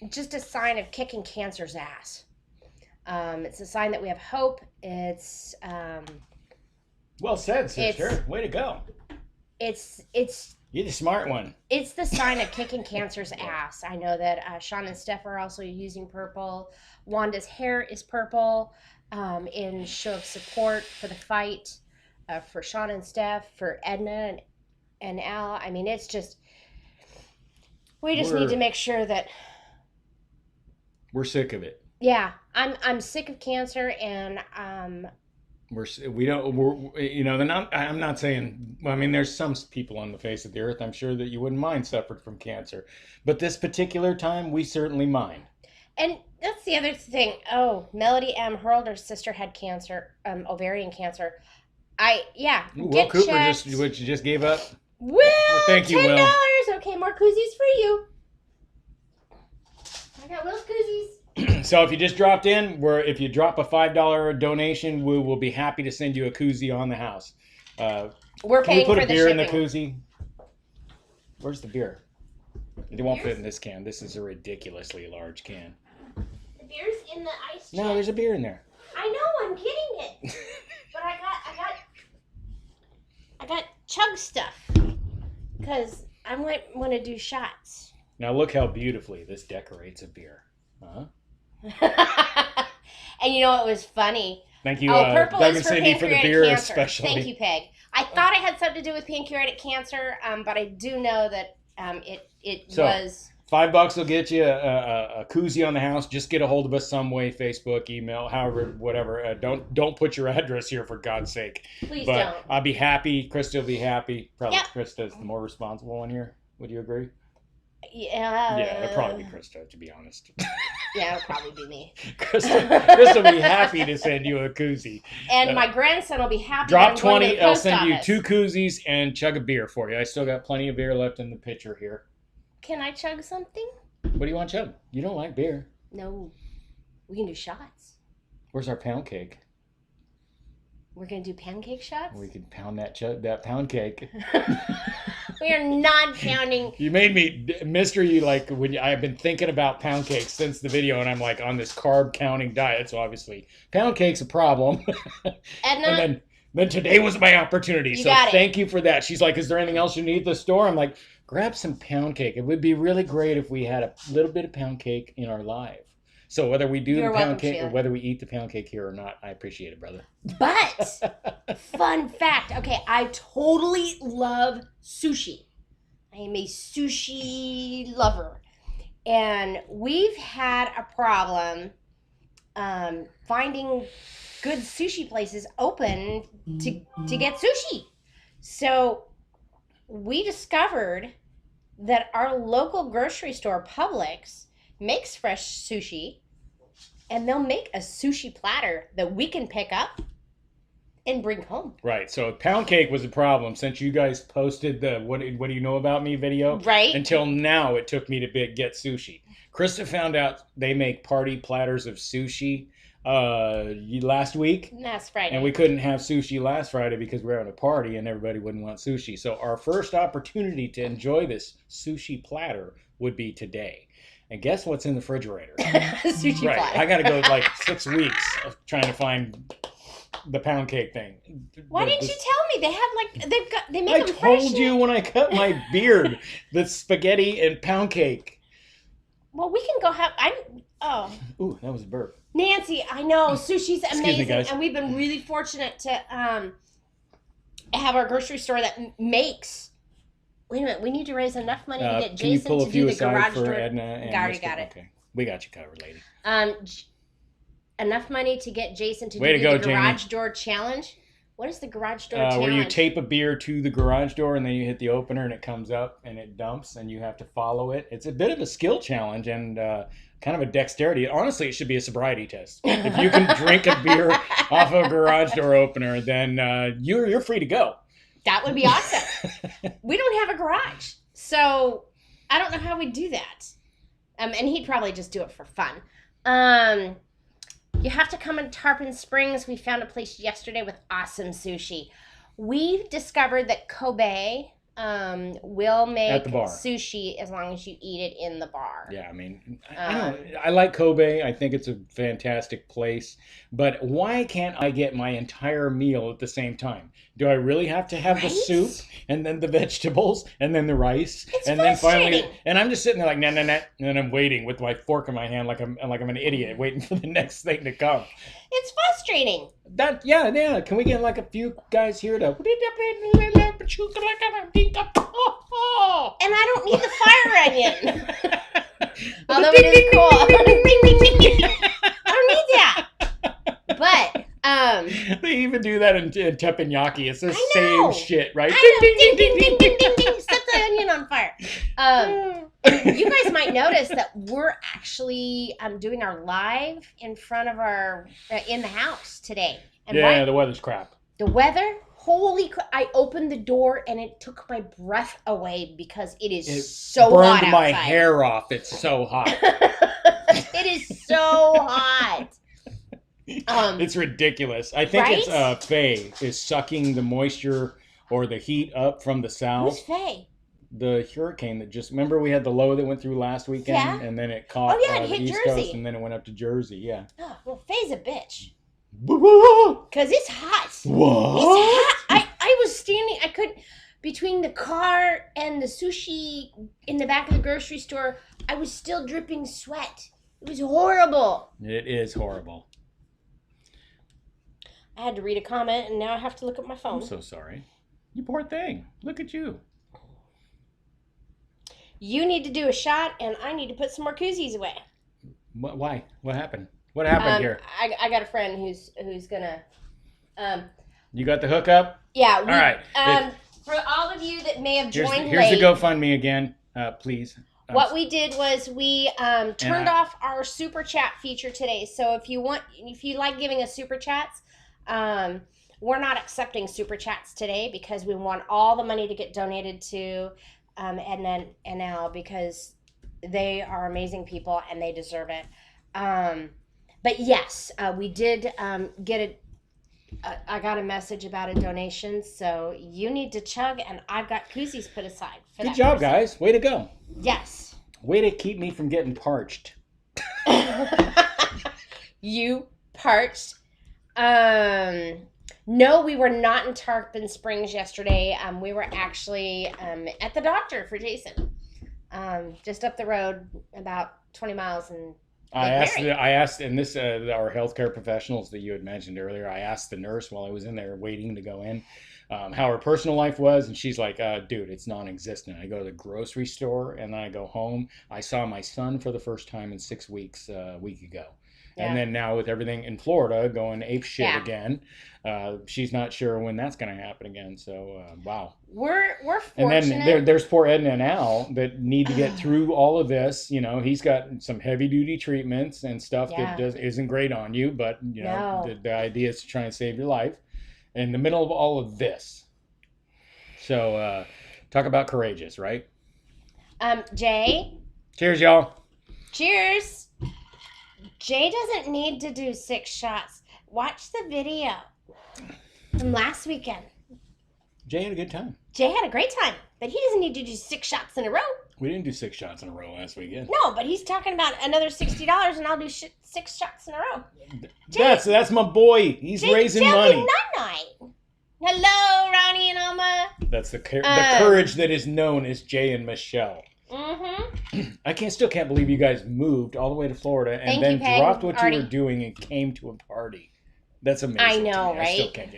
[SPEAKER 3] just a sign of kicking cancer's ass. It's a sign that we have hope. It's
[SPEAKER 2] well said, sister. Way to go.
[SPEAKER 3] It's
[SPEAKER 2] You're the smart one.
[SPEAKER 3] It's the sign of kicking cancer's ass. I know that Sean and Steph are also using purple. Wanda's hair is purple in show of support for the fight for Sean and Steph, for Edna and Al. I mean, it's just, we just need to make sure that
[SPEAKER 2] we're sick of it.
[SPEAKER 3] Yeah, I'm sick of cancer, and
[SPEAKER 2] I'm not saying, I mean, there's some people on the face of the earth, I'm sure, that you wouldn't mind suffered from cancer. But this particular time, we certainly mind.
[SPEAKER 3] And that's the other thing. Oh, Melody M. Heralder's sister had cancer, ovarian cancer.
[SPEAKER 2] Will Cooper just gave up.
[SPEAKER 3] Will,
[SPEAKER 2] thank you,
[SPEAKER 3] $10.
[SPEAKER 2] Will.
[SPEAKER 3] Okay, more koozies for you. I got Will's koozies.
[SPEAKER 2] So if you just dropped in, if you drop a $5 donation, we will be happy to send you a koozie on the house.
[SPEAKER 3] We're paying for the shipping. Can we put a
[SPEAKER 2] beer in the koozie? Where's the beer? It won't fit in this can. This is a ridiculously large can.
[SPEAKER 3] The beer's in the ice chest.
[SPEAKER 2] No, there's a beer in there.
[SPEAKER 3] I know, I'm getting it. But I got chug stuff. Because I might want to do shots.
[SPEAKER 2] Now look how beautifully this decorates a beer. Huh?
[SPEAKER 3] And you know what was funny?
[SPEAKER 2] Thank you,
[SPEAKER 3] purple
[SPEAKER 2] Doug
[SPEAKER 3] is
[SPEAKER 2] and
[SPEAKER 3] for
[SPEAKER 2] Cindy, for the beer
[SPEAKER 3] cancer.
[SPEAKER 2] especially.
[SPEAKER 3] Thank you, Peg. I thought it had something to do with pancreatic cancer, but I do know that it was...
[SPEAKER 2] $5 will get you a koozie on the house. Just get a hold of us some way, Facebook, email, however, whatever. Don't put your address here, for God's sake.
[SPEAKER 3] Please
[SPEAKER 2] but
[SPEAKER 3] don't.
[SPEAKER 2] I'll be happy. Krista will be happy. Probably
[SPEAKER 3] Yep.
[SPEAKER 2] Krista's the more responsible one here. Would you agree?
[SPEAKER 3] Yeah.
[SPEAKER 2] Yeah, it'll probably be Krista, to be honest.
[SPEAKER 3] Yeah, it'll probably be me.
[SPEAKER 2] Krista will be happy to send you a koozie.
[SPEAKER 3] And my grandson will be happy.
[SPEAKER 2] Drop
[SPEAKER 3] that I'm going to
[SPEAKER 2] 20.
[SPEAKER 3] the
[SPEAKER 2] I'll
[SPEAKER 3] post
[SPEAKER 2] send you
[SPEAKER 3] office.
[SPEAKER 2] 2 koozies and chug a beer for you. I still got plenty of beer left in the pitcher here.
[SPEAKER 3] Can I chug something?
[SPEAKER 2] What do you want to chug? You don't like beer.
[SPEAKER 3] No. We can do shots.
[SPEAKER 2] Where's our pound cake?
[SPEAKER 3] We're going to do pancake shots?
[SPEAKER 2] We could pound that pound cake.
[SPEAKER 3] We are not pounding.
[SPEAKER 2] You made me, mystery, like, when I've been thinking about pound cakes since the video, and I'm like on this carb counting diet, so obviously pound cake's a problem.
[SPEAKER 3] Edna?
[SPEAKER 2] And then today was my opportunity, so thank you for that. She's like, is there anything else you need at the store? I'm like, grab some pound cake. It would be really great if we had a little bit of pound cake in our live. So whether we do the pound cake
[SPEAKER 3] Sheila.
[SPEAKER 2] or whether we eat the pound cake here or not, I appreciate it, brother.
[SPEAKER 3] But, fun fact. Okay, I totally love sushi. I am a sushi lover. And we've had a problem finding good sushi places open to get sushi. So we discovered that our local grocery store, Publix, makes fresh sushi, and they'll make a sushi platter that we can pick up and bring home.
[SPEAKER 2] Right. So pound cake was a problem since you guys posted the what do you know about me video?
[SPEAKER 3] Right.
[SPEAKER 2] Until now, it took me to get sushi. Krista found out they make party platters of sushi last week.
[SPEAKER 3] Last Friday.
[SPEAKER 2] And we couldn't have sushi last Friday because we were at a party and everybody wouldn't want sushi. So our first opportunity to enjoy this sushi platter would be today. And guess what's in the refrigerator?
[SPEAKER 3] Sushi
[SPEAKER 2] Right.
[SPEAKER 3] platter.
[SPEAKER 2] I got to go like 6 weeks of trying to find the pound cake thing.
[SPEAKER 3] Why didn't you tell me? They have they make
[SPEAKER 2] I
[SPEAKER 3] them fresh.
[SPEAKER 2] told you when I cut my beard, the spaghetti and pound cake.
[SPEAKER 3] Well, we can go have.
[SPEAKER 2] Ooh, that was a burp.
[SPEAKER 3] Nancy, I know sushi's amazing,
[SPEAKER 2] me, guys.
[SPEAKER 3] and we've been really fortunate to have our grocery store that makes. Wait a minute, we need to raise enough money to get
[SPEAKER 2] Can you
[SPEAKER 3] Jason
[SPEAKER 2] pull a
[SPEAKER 3] to
[SPEAKER 2] few
[SPEAKER 3] do the
[SPEAKER 2] aside
[SPEAKER 3] garage
[SPEAKER 2] for
[SPEAKER 3] door.
[SPEAKER 2] Edna and
[SPEAKER 3] Already
[SPEAKER 2] Mr.
[SPEAKER 3] got it.
[SPEAKER 2] Okay, we got you covered, lady.
[SPEAKER 3] Enough money to get Jason to
[SPEAKER 2] Way
[SPEAKER 3] do
[SPEAKER 2] to go,
[SPEAKER 3] the garage
[SPEAKER 2] Jamie.
[SPEAKER 3] door challenge. What is the garage door challenge?
[SPEAKER 2] Where you tape a beer to the garage door and then you hit the opener and it comes up and it dumps and you have to follow it. It's a bit of a skill challenge and kind of a dexterity. Honestly, it should be a sobriety test. If you can drink a beer off a garage door opener, then you're free to go.
[SPEAKER 3] That would be awesome. We don't have a garage, so I don't know how we'd do that. And he'd probably just do it for fun. You have to come in Tarpon Springs. We found a place yesterday with awesome sushi. We discovered that Kobe will make
[SPEAKER 2] At the bar.
[SPEAKER 3] sushi as long as you eat it in the bar.
[SPEAKER 2] Yeah, I mean, I like Kobe. I think it's a fantastic place. But why can't I get my entire meal at the same time? Do I really have to have the
[SPEAKER 3] Right?
[SPEAKER 2] soup and then the vegetables and then the rice
[SPEAKER 3] It's
[SPEAKER 2] and then finally?
[SPEAKER 3] frustrating.
[SPEAKER 2] And I'm just sitting there like nah, nah, nah, and then I'm waiting with my fork in my hand like I'm an idiot waiting for the next thing to come.
[SPEAKER 3] It's frustrating.
[SPEAKER 2] Yeah. Can we get like a few guys here to?
[SPEAKER 3] And I don't need the fire onion. Although it is cool. I don't need that. But
[SPEAKER 2] they even do that in teppanyaki. It's the
[SPEAKER 3] I
[SPEAKER 2] same
[SPEAKER 3] know.
[SPEAKER 2] shit, right?
[SPEAKER 3] I know. Ding, ding, ding. Set the onion on fire. You guys might notice that we're actually doing our live in front of our in the house today. And
[SPEAKER 2] Yeah, the weather's crap.
[SPEAKER 3] the weather, holy crap. I opened the door and it took my breath away because it is so hot
[SPEAKER 2] Burned
[SPEAKER 3] outside.
[SPEAKER 2] my hair off. It's so hot.
[SPEAKER 3] It is so hot.
[SPEAKER 2] It's ridiculous. I think
[SPEAKER 3] Right?
[SPEAKER 2] it's Faye is sucking the moisture or the heat up from the south.
[SPEAKER 3] Who's Faye?
[SPEAKER 2] The hurricane that just remember we had the low that went through last weekend,
[SPEAKER 3] Yeah.
[SPEAKER 2] and then it caught
[SPEAKER 3] Oh, yeah, it
[SPEAKER 2] the
[SPEAKER 3] hit
[SPEAKER 2] East
[SPEAKER 3] Jersey.
[SPEAKER 2] Coast, and then it went up to Jersey. Yeah.
[SPEAKER 3] Oh, well, Faye's a bitch.
[SPEAKER 2] What?
[SPEAKER 3] Because it's hot. It's hot. I was standing, I couldn't, between the car and the sushi in the back of the grocery store, I was still dripping sweat. It was horrible.
[SPEAKER 2] It is horrible.
[SPEAKER 3] I had to read a comment and now I have to look at my phone.
[SPEAKER 2] I'm so sorry. You poor thing. Look at you.
[SPEAKER 3] You need to do a shot and I need to put some more koozies away.
[SPEAKER 2] Why? What happened? What happened here?
[SPEAKER 3] I got a friend who's gonna
[SPEAKER 2] You got the hookup?
[SPEAKER 3] yeah,
[SPEAKER 2] All right.
[SPEAKER 3] for all of you that may have
[SPEAKER 2] Here's
[SPEAKER 3] joined
[SPEAKER 2] the
[SPEAKER 3] late.
[SPEAKER 2] GoFundMe again, please.
[SPEAKER 3] What we did was we turned
[SPEAKER 2] I-
[SPEAKER 3] off our super chat feature today. So if you like giving us super chats, we're not accepting super chats today because we want all the money to get donated to Edna and Al because they are amazing people and they deserve it. But yes, we did get I got a message about a donation, so you need to chug, and I've got koozies put aside for
[SPEAKER 2] Good
[SPEAKER 3] that
[SPEAKER 2] job,
[SPEAKER 3] person.
[SPEAKER 2] guys. Way to go.
[SPEAKER 3] Yes.
[SPEAKER 2] Way to keep me from getting parched.
[SPEAKER 3] You parched. No, we were not in Tarpon Springs yesterday. We were actually at the doctor for Jason. Just up the road, about 20 miles, and
[SPEAKER 2] I asked, and this our healthcare professionals that you had mentioned earlier. I asked the nurse while I was in there waiting to go in, how her personal life was, and she's like, "Dude, it's non-existent." I go to the grocery store, and then I go home. I saw my son for the first time in 6 weeks a week ago. And then now with everything in Florida going ape shit
[SPEAKER 3] Yeah.
[SPEAKER 2] again, she's not sure when that's going to happen again. So, wow.
[SPEAKER 3] We're
[SPEAKER 2] And
[SPEAKER 3] fortunate.
[SPEAKER 2] then there's poor Edna and Al that need to get through all of this. You know, he's got some heavy duty treatments and stuff that isn't great on you, but you know, the idea is to try and save your life in the middle of all of this. So, talk about courageous, right?
[SPEAKER 3] Jay.
[SPEAKER 2] Cheers, y'all.
[SPEAKER 3] Cheers. Jay doesn't need to do 6 shots. Watch the video from last weekend.
[SPEAKER 2] Jay had a good time.
[SPEAKER 3] Jay had a great time, but he doesn't need to do 6 shots in a row.
[SPEAKER 2] We didn't do 6 shots in a row last weekend.
[SPEAKER 3] No, but he's talking about another $60 and I'll do 6 shots in a row.
[SPEAKER 2] That's my boy. He's raising money.
[SPEAKER 3] Night. Hello, Ronnie and Alma.
[SPEAKER 2] That's the courage that is known as Jay and Michelle.
[SPEAKER 3] Mm-hmm.
[SPEAKER 2] I still can't believe you guys moved all the way to Florida and then dropped what you were doing and came to a party. That's amazing.
[SPEAKER 3] I know, right?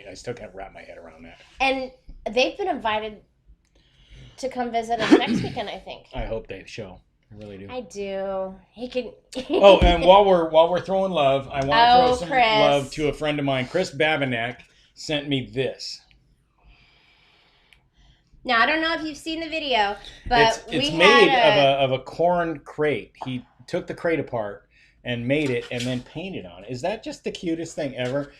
[SPEAKER 2] I still can't wrap my head around that.
[SPEAKER 3] And they've been invited to come visit us next weekend, I think.
[SPEAKER 2] I hope they show. I really do.
[SPEAKER 3] I do. He can.
[SPEAKER 2] Oh, and while we're throwing love, I want to throw some
[SPEAKER 3] Chris.
[SPEAKER 2] love to a friend of mine. Chris Babinek sent me this.
[SPEAKER 3] Now, I don't know if you've seen the video, but
[SPEAKER 2] it's made of a corn crate. He took the crate apart and made it and then painted on it. Is that just the cutest thing ever?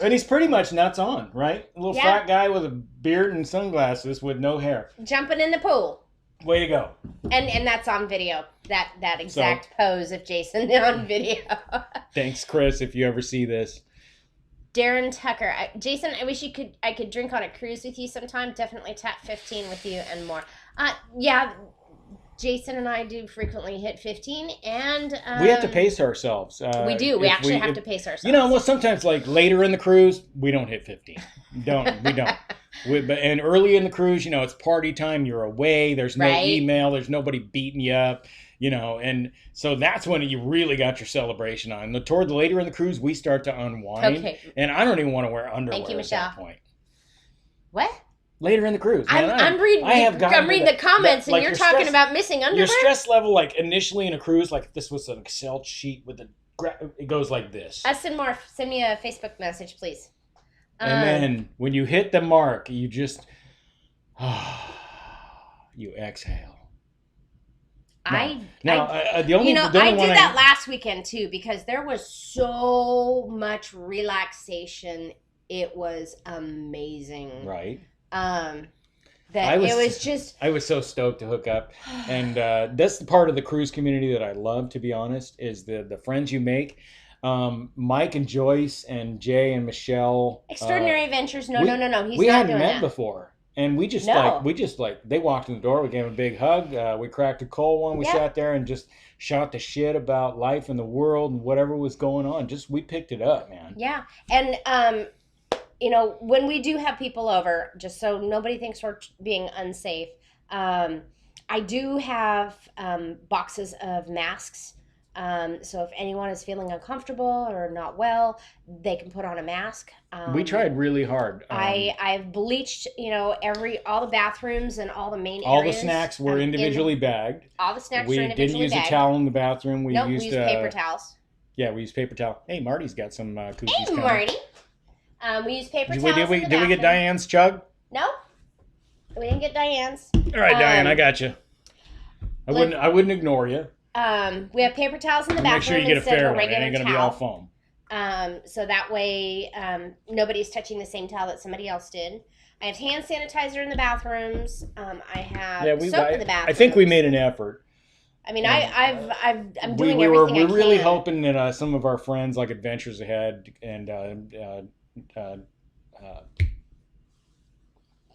[SPEAKER 2] And he's pretty much nuts on, right? A little fat guy with a beard and sunglasses with no hair.
[SPEAKER 3] Jumping in the pool.
[SPEAKER 2] Way to go.
[SPEAKER 3] And that's on video. That exact pose of Jason on video.
[SPEAKER 2] Thanks, Chris, if you ever see this.
[SPEAKER 3] Darren Tucker. Jason, I wish I could drink on a cruise with you sometime. Definitely tap 15 with you and more. Yeah, Jason and I do frequently hit 15, and
[SPEAKER 2] we have to pace ourselves.
[SPEAKER 3] We do. We actually have to pace ourselves.
[SPEAKER 2] You know, well, sometimes like later in the cruise, we don't hit 15. We don't. And early in the cruise, you know, it's party time. You're away. There's no email. There's nobody beating you up. You know, and so that's when you really got your celebration on. Toward the later in the cruise, we start to unwind. Okay. And I don't even want to wear underwear at that point.
[SPEAKER 3] What?
[SPEAKER 2] Later in the cruise.
[SPEAKER 3] Man, I'm reading the comments, and you're talking about missing underwear?
[SPEAKER 2] Your stress level, like, initially in a cruise, like, if this was an Excel sheet with it goes like this.
[SPEAKER 3] Send me a Facebook message, please.
[SPEAKER 2] And then when you hit the mark, you just, you exhale.
[SPEAKER 3] I did that last weekend too, because there was so much relaxation. It was amazing.
[SPEAKER 2] Right.
[SPEAKER 3] I was
[SPEAKER 2] so stoked to hook up, and that's the part of the cruise community that I love, to be honest, is the friends you make. Mike and Joyce and Jay and Michelle.
[SPEAKER 3] Extraordinary Adventures. No.
[SPEAKER 2] We hadn't met before. And we just they walked in the door. We gave them a big hug. We cracked a cold one. We sat there and just shot the shit about life and the world and whatever was going on. We picked it up, man.
[SPEAKER 3] Yeah. And, you know, when we do have people over, just so nobody thinks we're being unsafe, I do have boxes of masks. So if anyone is feeling uncomfortable or not well, they can put on a mask.
[SPEAKER 2] We tried really hard.
[SPEAKER 3] I've bleached, you know, all the bathrooms and all the main areas.
[SPEAKER 2] All the snacks were individually bagged.
[SPEAKER 3] All the snacks were individually bagged.
[SPEAKER 2] We didn't use a towel in the bathroom. We used
[SPEAKER 3] paper towels.
[SPEAKER 2] Yeah, we used paper towel. Hey, Marty's got some koozies
[SPEAKER 3] coming. Hey, Marty. We used paper towels.
[SPEAKER 2] Did we get Diane's chug?
[SPEAKER 3] No, we didn't get Diane's.
[SPEAKER 2] All right, Diane, I got you. I wouldn't ignore you.
[SPEAKER 3] We have paper towels in the bathroom.
[SPEAKER 2] Make sure you get a fair one. It ain't gonna be all foam.
[SPEAKER 3] So that way, nobody's touching the same towel that somebody else did. I have hand sanitizer in the bathrooms. I have soap in the bathroom.
[SPEAKER 2] I think we made an effort.
[SPEAKER 3] I mean, I'm doing everything I can.
[SPEAKER 2] We're really hoping that some of our friends, like Adventures Ahead and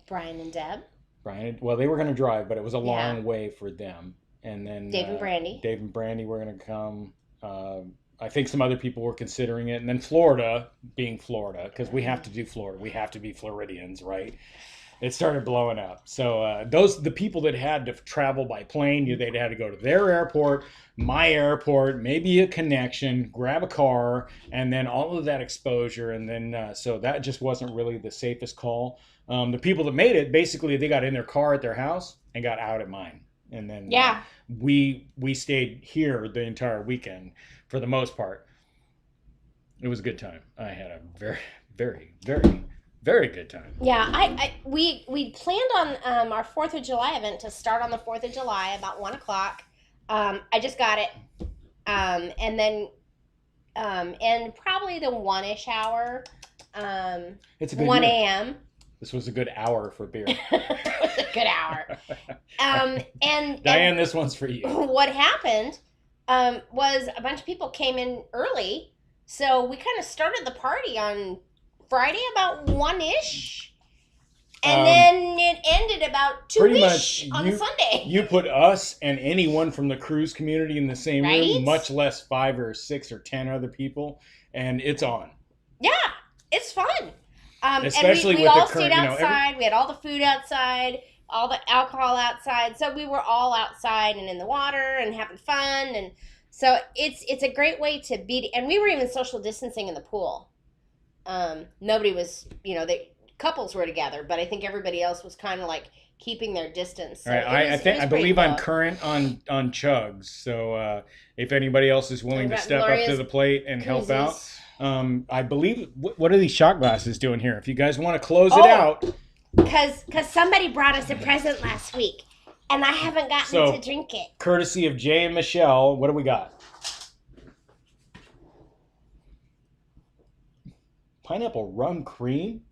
[SPEAKER 3] Brian and Deb.
[SPEAKER 2] Well, they were going to drive, but it was a long way for them. And then
[SPEAKER 3] Dave and
[SPEAKER 2] Brandy were going to come. I think some other people were considering it. And then Florida, being Florida, because we have to do Florida. We have to be Floridians, right? It started blowing up. So the people that had to travel by plane, they'd had to go to their airport, my airport, maybe a connection, grab a car, and then all of that exposure. And then so that just wasn't really the safest call. The people that made it, basically, they got in their car at their house and got out at mine. And then we stayed here the entire weekend for the most part. It was a good time. I had a very, very, very, very good time.
[SPEAKER 3] Yeah, we planned on our 4th of July event to start on the 4th of July about 1 o'clock. I just got it. And then and probably the 1-ish hour.
[SPEAKER 2] It's a good
[SPEAKER 3] 1
[SPEAKER 2] year.
[SPEAKER 3] a.m.
[SPEAKER 2] This was a good hour for beer.
[SPEAKER 3] It was a good hour. And
[SPEAKER 2] Diane, this one's for you.
[SPEAKER 3] what happened was a bunch of people came in early, so we kind of started the party on Friday about 1-ish, and then it ended about 2-ish on Sunday.
[SPEAKER 2] You put us and anyone from the cruise community in the same room, much less 5 or 6 or 10 other people, and it's on.
[SPEAKER 3] Yeah, it's fun.
[SPEAKER 2] Especially
[SPEAKER 3] and we
[SPEAKER 2] with
[SPEAKER 3] all
[SPEAKER 2] the current,
[SPEAKER 3] stayed outside. We had all the food outside, all the alcohol outside. So we were all outside and in the water and having fun. And so it's a great way to be. And we were even social distancing in the pool. Nobody was, couples were together, but I think everybody else was kind of like keeping their distance. So
[SPEAKER 2] all right, I believe I'm current on chugs. So if anybody else is willing to step up to the plate and help out. I believe, what are these shot glasses doing here? If you guys want to close it out.
[SPEAKER 3] Because somebody brought us a present last week, and I haven't gotten to drink it.
[SPEAKER 2] Courtesy of Jay and Michelle, what do we got? Pineapple rum cream?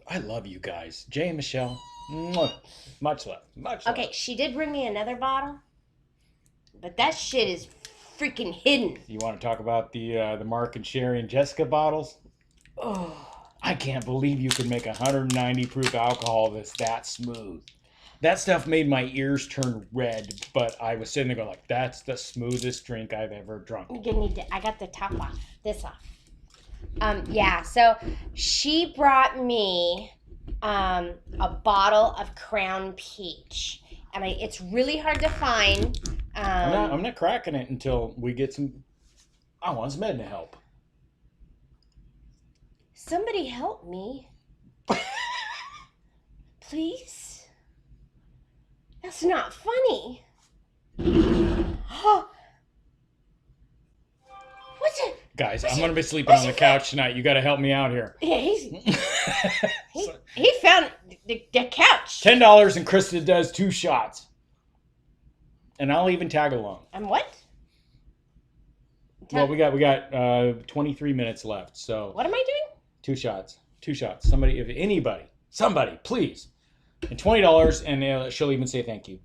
[SPEAKER 2] I love you guys. Jay and Michelle, much love.
[SPEAKER 3] Okay, she did bring me another bottle, but that shit is freaking hidden.
[SPEAKER 2] You want to talk about the Mark and Sherry and Jessica bottles? Oh, I can't believe you could make 190 proof alcohol that's that smooth. That stuff made my ears turn red, but I was sitting there going like, that's the smoothest drink I've ever drunk.
[SPEAKER 3] I got the top off. This off. Yeah, so she brought me a bottle of Crown Peach. And it's really hard to find.
[SPEAKER 2] I'm not cracking it until we get some. I want some Med to help.
[SPEAKER 3] Somebody help me. Please? That's not funny. What's it?
[SPEAKER 2] Guys, I'm going to be sleeping on the couch tonight. You got to help me out here.
[SPEAKER 3] Yeah, he found the couch.
[SPEAKER 2] $10 and Krista does 2 shots. And I'll even tag along.
[SPEAKER 3] And what?
[SPEAKER 2] Well, we got 23 minutes left. So
[SPEAKER 3] what am I doing?
[SPEAKER 2] 2 shots. Somebody, if anybody, please. And $20, and she'll even say thank you.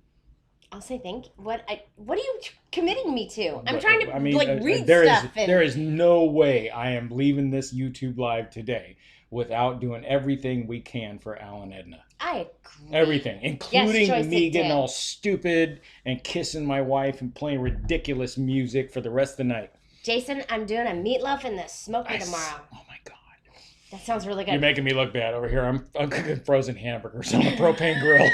[SPEAKER 3] I'll say thank you. What are you committing me to? I'm trying to read stuff.
[SPEAKER 2] There is no way I am leaving this YouTube live today without doing everything we can for Al and Edna.
[SPEAKER 3] I agree.
[SPEAKER 2] Everything, including
[SPEAKER 3] Joyce,
[SPEAKER 2] me getting all stupid and kissing my wife and playing ridiculous music for the rest of the night.
[SPEAKER 3] Jason, I'm doing a meatloaf in the smoker tomorrow.
[SPEAKER 2] Oh my God.
[SPEAKER 3] That sounds really good.
[SPEAKER 2] You're making me look bad over here. I'm cooking frozen hamburgers on a propane grill.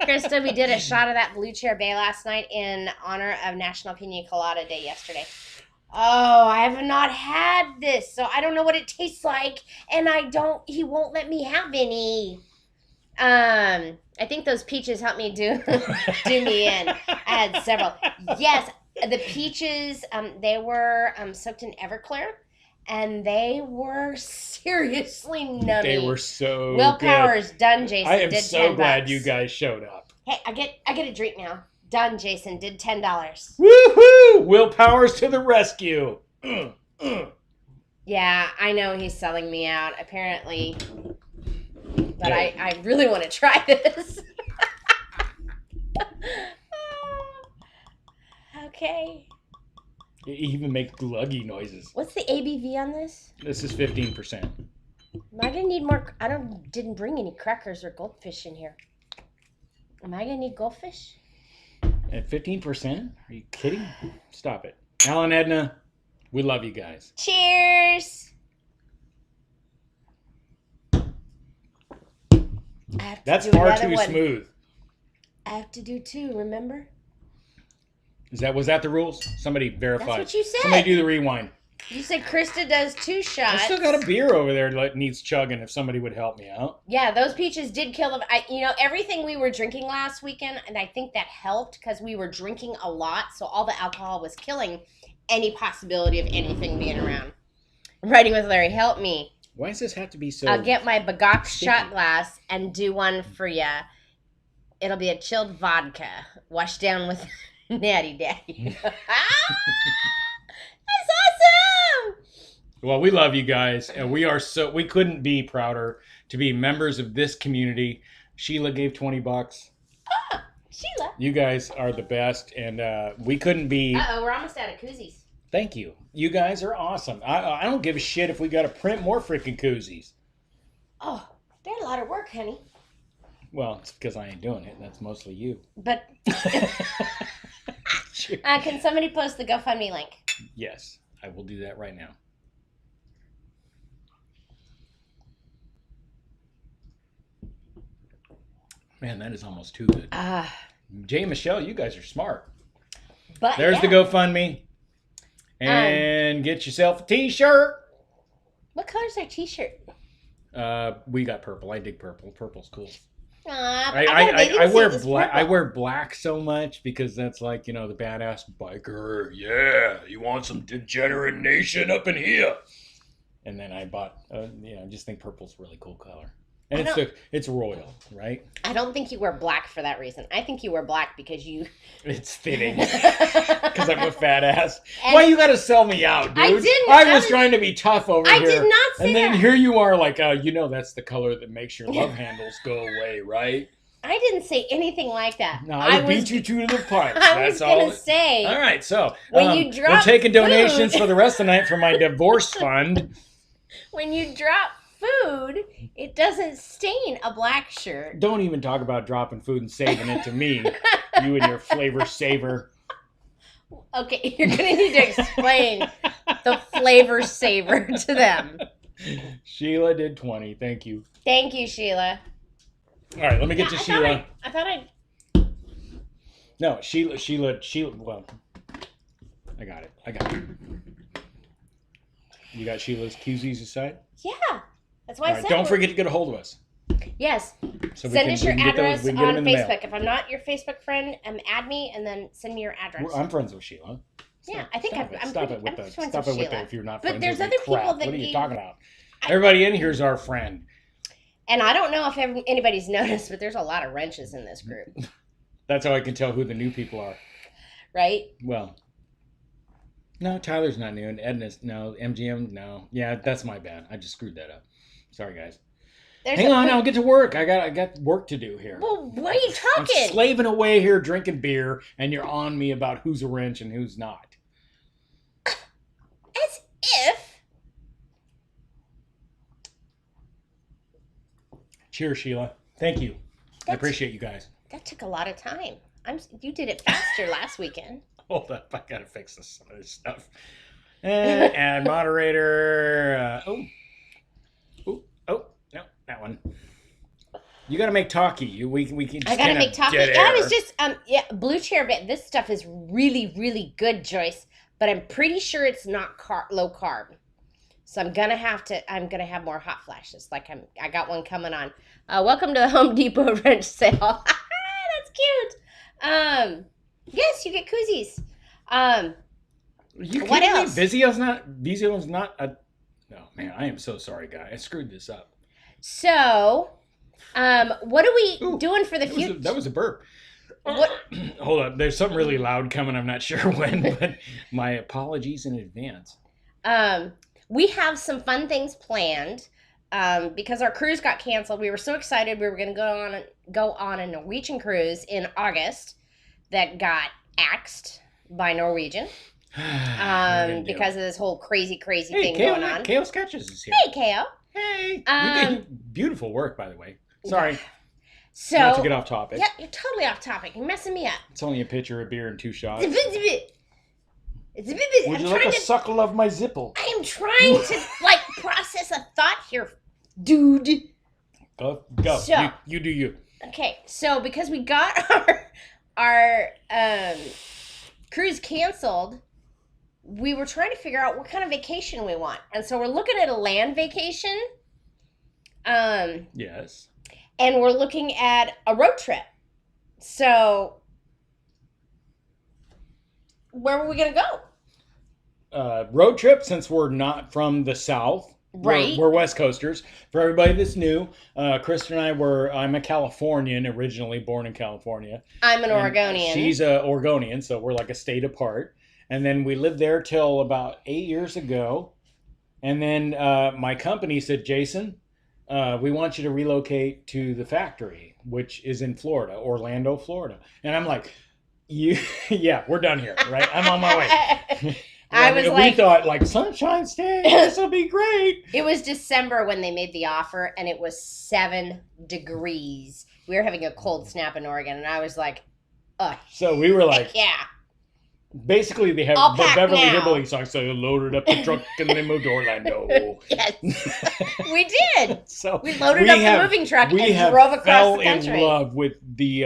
[SPEAKER 3] Krista, we did a shot of that Blue Chair Bay last night in honor of National Pina Colada Day yesterday. Oh, I have not had this, so I don't know what it tastes like, and he won't let me have any. I think those peaches helped me do me in. I had several. Yes, the peaches, they were soaked in Everclear, and they were seriously nummy.
[SPEAKER 2] They were so
[SPEAKER 3] Willpower's
[SPEAKER 2] good.
[SPEAKER 3] Done, Jason.
[SPEAKER 2] I am
[SPEAKER 3] did
[SPEAKER 2] so
[SPEAKER 3] $10.
[SPEAKER 2] glad you guys showed up.
[SPEAKER 3] Hey, I get a drink now. Done, Jason. Did $10.
[SPEAKER 2] Woohoo! Willpower's to the rescue.
[SPEAKER 3] Yeah, I know he's selling me out, apparently. But I really want to try this. Okay.
[SPEAKER 2] You even make gluggy noises.
[SPEAKER 3] What's the ABV on this?
[SPEAKER 2] This is 15%.
[SPEAKER 3] Am I gonna need more? Didn't bring any crackers or goldfish in here. Am I gonna need goldfish?
[SPEAKER 2] At 15%? Are you kidding? Stop it. Al and Edna, we love you guys.
[SPEAKER 3] Cheers!
[SPEAKER 2] That's far too smooth.
[SPEAKER 3] I have to do 2, remember?
[SPEAKER 2] Was that the rules? Somebody verify.
[SPEAKER 3] That's what you said.
[SPEAKER 2] Somebody do the rewind.
[SPEAKER 3] You said Krista does 2 shots.
[SPEAKER 2] I still got a beer over there that needs chugging if somebody would help me out.
[SPEAKER 3] Yeah, those peaches did kill them. Everything we were drinking last weekend, and I think that helped because we were drinking a lot, so all the alcohol was killing any possibility of anything being around. Writing with Larry, help me.
[SPEAKER 2] Why does this have to be so...
[SPEAKER 3] I'll get my Bagok
[SPEAKER 2] sticky?
[SPEAKER 3] shot glass and do one for ya. It'll be a chilled vodka, washed down with Natty Daddy. That's awesome!
[SPEAKER 2] Well, we love you guys, and we couldn't be prouder to be members of this community. Sheila gave $20.
[SPEAKER 3] Sheila.
[SPEAKER 2] You guys are the best, and we couldn't be...
[SPEAKER 3] Uh-oh, we're almost out of koozies.
[SPEAKER 2] Thank you. You guys are awesome. I don't give a shit if we got to print more freaking koozies.
[SPEAKER 3] Oh, they're a lot of work, honey.
[SPEAKER 2] Well, it's because I ain't doing it. That's mostly you.
[SPEAKER 3] But can somebody post the GoFundMe link?
[SPEAKER 2] Yes, I will do that right now. Man, that is almost too good. Jay and Michelle, you guys are smart.
[SPEAKER 3] But
[SPEAKER 2] There's the GoFundMe. And get yourself a t-shirt.
[SPEAKER 3] What color's our t-shirt?
[SPEAKER 2] We got purple. I dig purple. Purple's cool.
[SPEAKER 3] I
[SPEAKER 2] wear black. I wear black so much because that's like, the badass biker. Yeah, you want some degenerate nation up in here. And then I bought, I just think purple's a really cool color. And it's royal, right? I
[SPEAKER 3] don't think you wear black for that reason. I think you wear black because you...
[SPEAKER 2] It's fitting. Because I'm a fat ass. Why you gotta sell me out, dude?
[SPEAKER 3] I didn't.
[SPEAKER 2] I was trying to be tough over here.
[SPEAKER 3] I did not say
[SPEAKER 2] And then
[SPEAKER 3] that.
[SPEAKER 2] here you are like, that's the color that makes your love handles go away, right?
[SPEAKER 3] I didn't say anything like that.
[SPEAKER 2] No, I beat you to the punch.
[SPEAKER 3] I was going to say...
[SPEAKER 2] All right, so
[SPEAKER 3] when you drop
[SPEAKER 2] we're taking donations for the rest of the night for my divorce fund.
[SPEAKER 3] When you drop food, it doesn't stain a black shirt.
[SPEAKER 2] Don't even talk about dropping food and saving it to me. You and your flavor saver.
[SPEAKER 3] Okay, you're going to need to explain the flavor saver to them.
[SPEAKER 2] Sheila did 20. Thank you.
[SPEAKER 3] Thank you, Sheila.
[SPEAKER 2] All right, let me get to Sheila.
[SPEAKER 3] I thought I...
[SPEAKER 2] No, Sheila, well, I got it. You got Sheila's koozies aside?
[SPEAKER 3] Yeah. That's why I said...
[SPEAKER 2] Don't forget to get a hold of us.
[SPEAKER 3] Yes.
[SPEAKER 2] So
[SPEAKER 3] send us your address on Facebook.
[SPEAKER 2] If
[SPEAKER 3] I'm not your Facebook friend, add me and then send me your address.
[SPEAKER 2] I'm friends with Sheila.
[SPEAKER 3] Yeah, I think I'm
[SPEAKER 2] Stop it with the if you're not friends with
[SPEAKER 3] there's other people that
[SPEAKER 2] what are you talking about? Everybody in here is our friend.
[SPEAKER 3] And I don't know if anybody's noticed, but there's a lot of wrenches in this group.
[SPEAKER 2] That's how I can tell who the new people are.
[SPEAKER 3] Right?
[SPEAKER 2] Well, no, Tyler's not new. And Edna's, no. MGM, no. Yeah, that's my bad. I just screwed that up. Sorry, guys. Hang on, I'll get to work. I got work to do here.
[SPEAKER 3] Well, what are you talking?
[SPEAKER 2] I'm slaving away here drinking beer, and you're on me about who's a wrench and who's not.
[SPEAKER 3] As if.
[SPEAKER 2] Cheers, Sheila. Thank you. I appreciate you guys.
[SPEAKER 3] That took a lot of time. You did it faster last weekend.
[SPEAKER 2] Hold up, I gotta fix some of this stuff. And add moderator. No, that one. You gotta make talkie. We can. Just
[SPEAKER 3] I gotta make talkie.
[SPEAKER 2] Dead
[SPEAKER 3] I
[SPEAKER 2] air.
[SPEAKER 3] was just Blue Chair bit. This stuff is really, really good, Joyce. But I'm pretty sure it's not low carb. So I'm gonna have more hot flashes. I got one coming on. Welcome to the Home Depot wrench sale. That's cute. Yes, you get koozies.
[SPEAKER 2] You
[SPEAKER 3] what else?
[SPEAKER 2] Vizio's not a. No, man, I am so sorry, guy. I screwed this up.
[SPEAKER 3] So, what are we doing for the future?
[SPEAKER 2] That was a burp.
[SPEAKER 3] What?
[SPEAKER 2] Hold up, there's something really loud coming. I'm not sure when, but my apologies in advance.
[SPEAKER 3] We have some fun things planned because our cruise got canceled. We were so excited. We were going to go on a Norwegian cruise in August that got axed by Norwegian because of this whole crazy thing going on.
[SPEAKER 2] KO Sketches is here.
[SPEAKER 3] Hey, KO.
[SPEAKER 2] Hey. Beautiful work, by the way. Sorry.
[SPEAKER 3] So,
[SPEAKER 2] not to get off topic.
[SPEAKER 3] Yeah, you're totally off topic. You're messing me up.
[SPEAKER 2] It's only a pitcher of beer and 2 shots.
[SPEAKER 3] It's a bit.
[SPEAKER 2] Would you like a suckle of my zipple?
[SPEAKER 3] I am trying to process a thought here, dude.
[SPEAKER 2] Go.
[SPEAKER 3] So,
[SPEAKER 2] you do you.
[SPEAKER 3] Okay, so because we got our cruise canceled, we were trying to figure out what kind of vacation we want. And so we're looking at a land vacation.
[SPEAKER 2] Yes.
[SPEAKER 3] And we're looking at a road trip. So where were we going to go?
[SPEAKER 2] Road trip, since we're not from the South.
[SPEAKER 3] Right.
[SPEAKER 2] We're West Coasters. For everybody that's new, Krista and I'm a Californian, originally born in California.
[SPEAKER 3] I'm an Oregonian.
[SPEAKER 2] She's a Oregonian, so we're like a state apart. And then we lived there till about 8 years ago. And then my company said, Jason, we want you to relocate to the factory, which is in Florida, Orlando, Florida. And I'm like, yeah, we're done here, right? I'm on my way. We thought, like, Sunshine State, this will be great.
[SPEAKER 3] It was December when they made the offer, and it was 7 degrees. We were having a cold snap in Oregon, and I was like,
[SPEAKER 2] so we were like,
[SPEAKER 3] yeah.
[SPEAKER 2] Basically, they have the Beverly Hillbillies song, so they loaded up the truck and they moved to Orlando.
[SPEAKER 3] Yes, we did.
[SPEAKER 2] So
[SPEAKER 3] we loaded up the moving truck and drove across the country.
[SPEAKER 2] We fell in love with the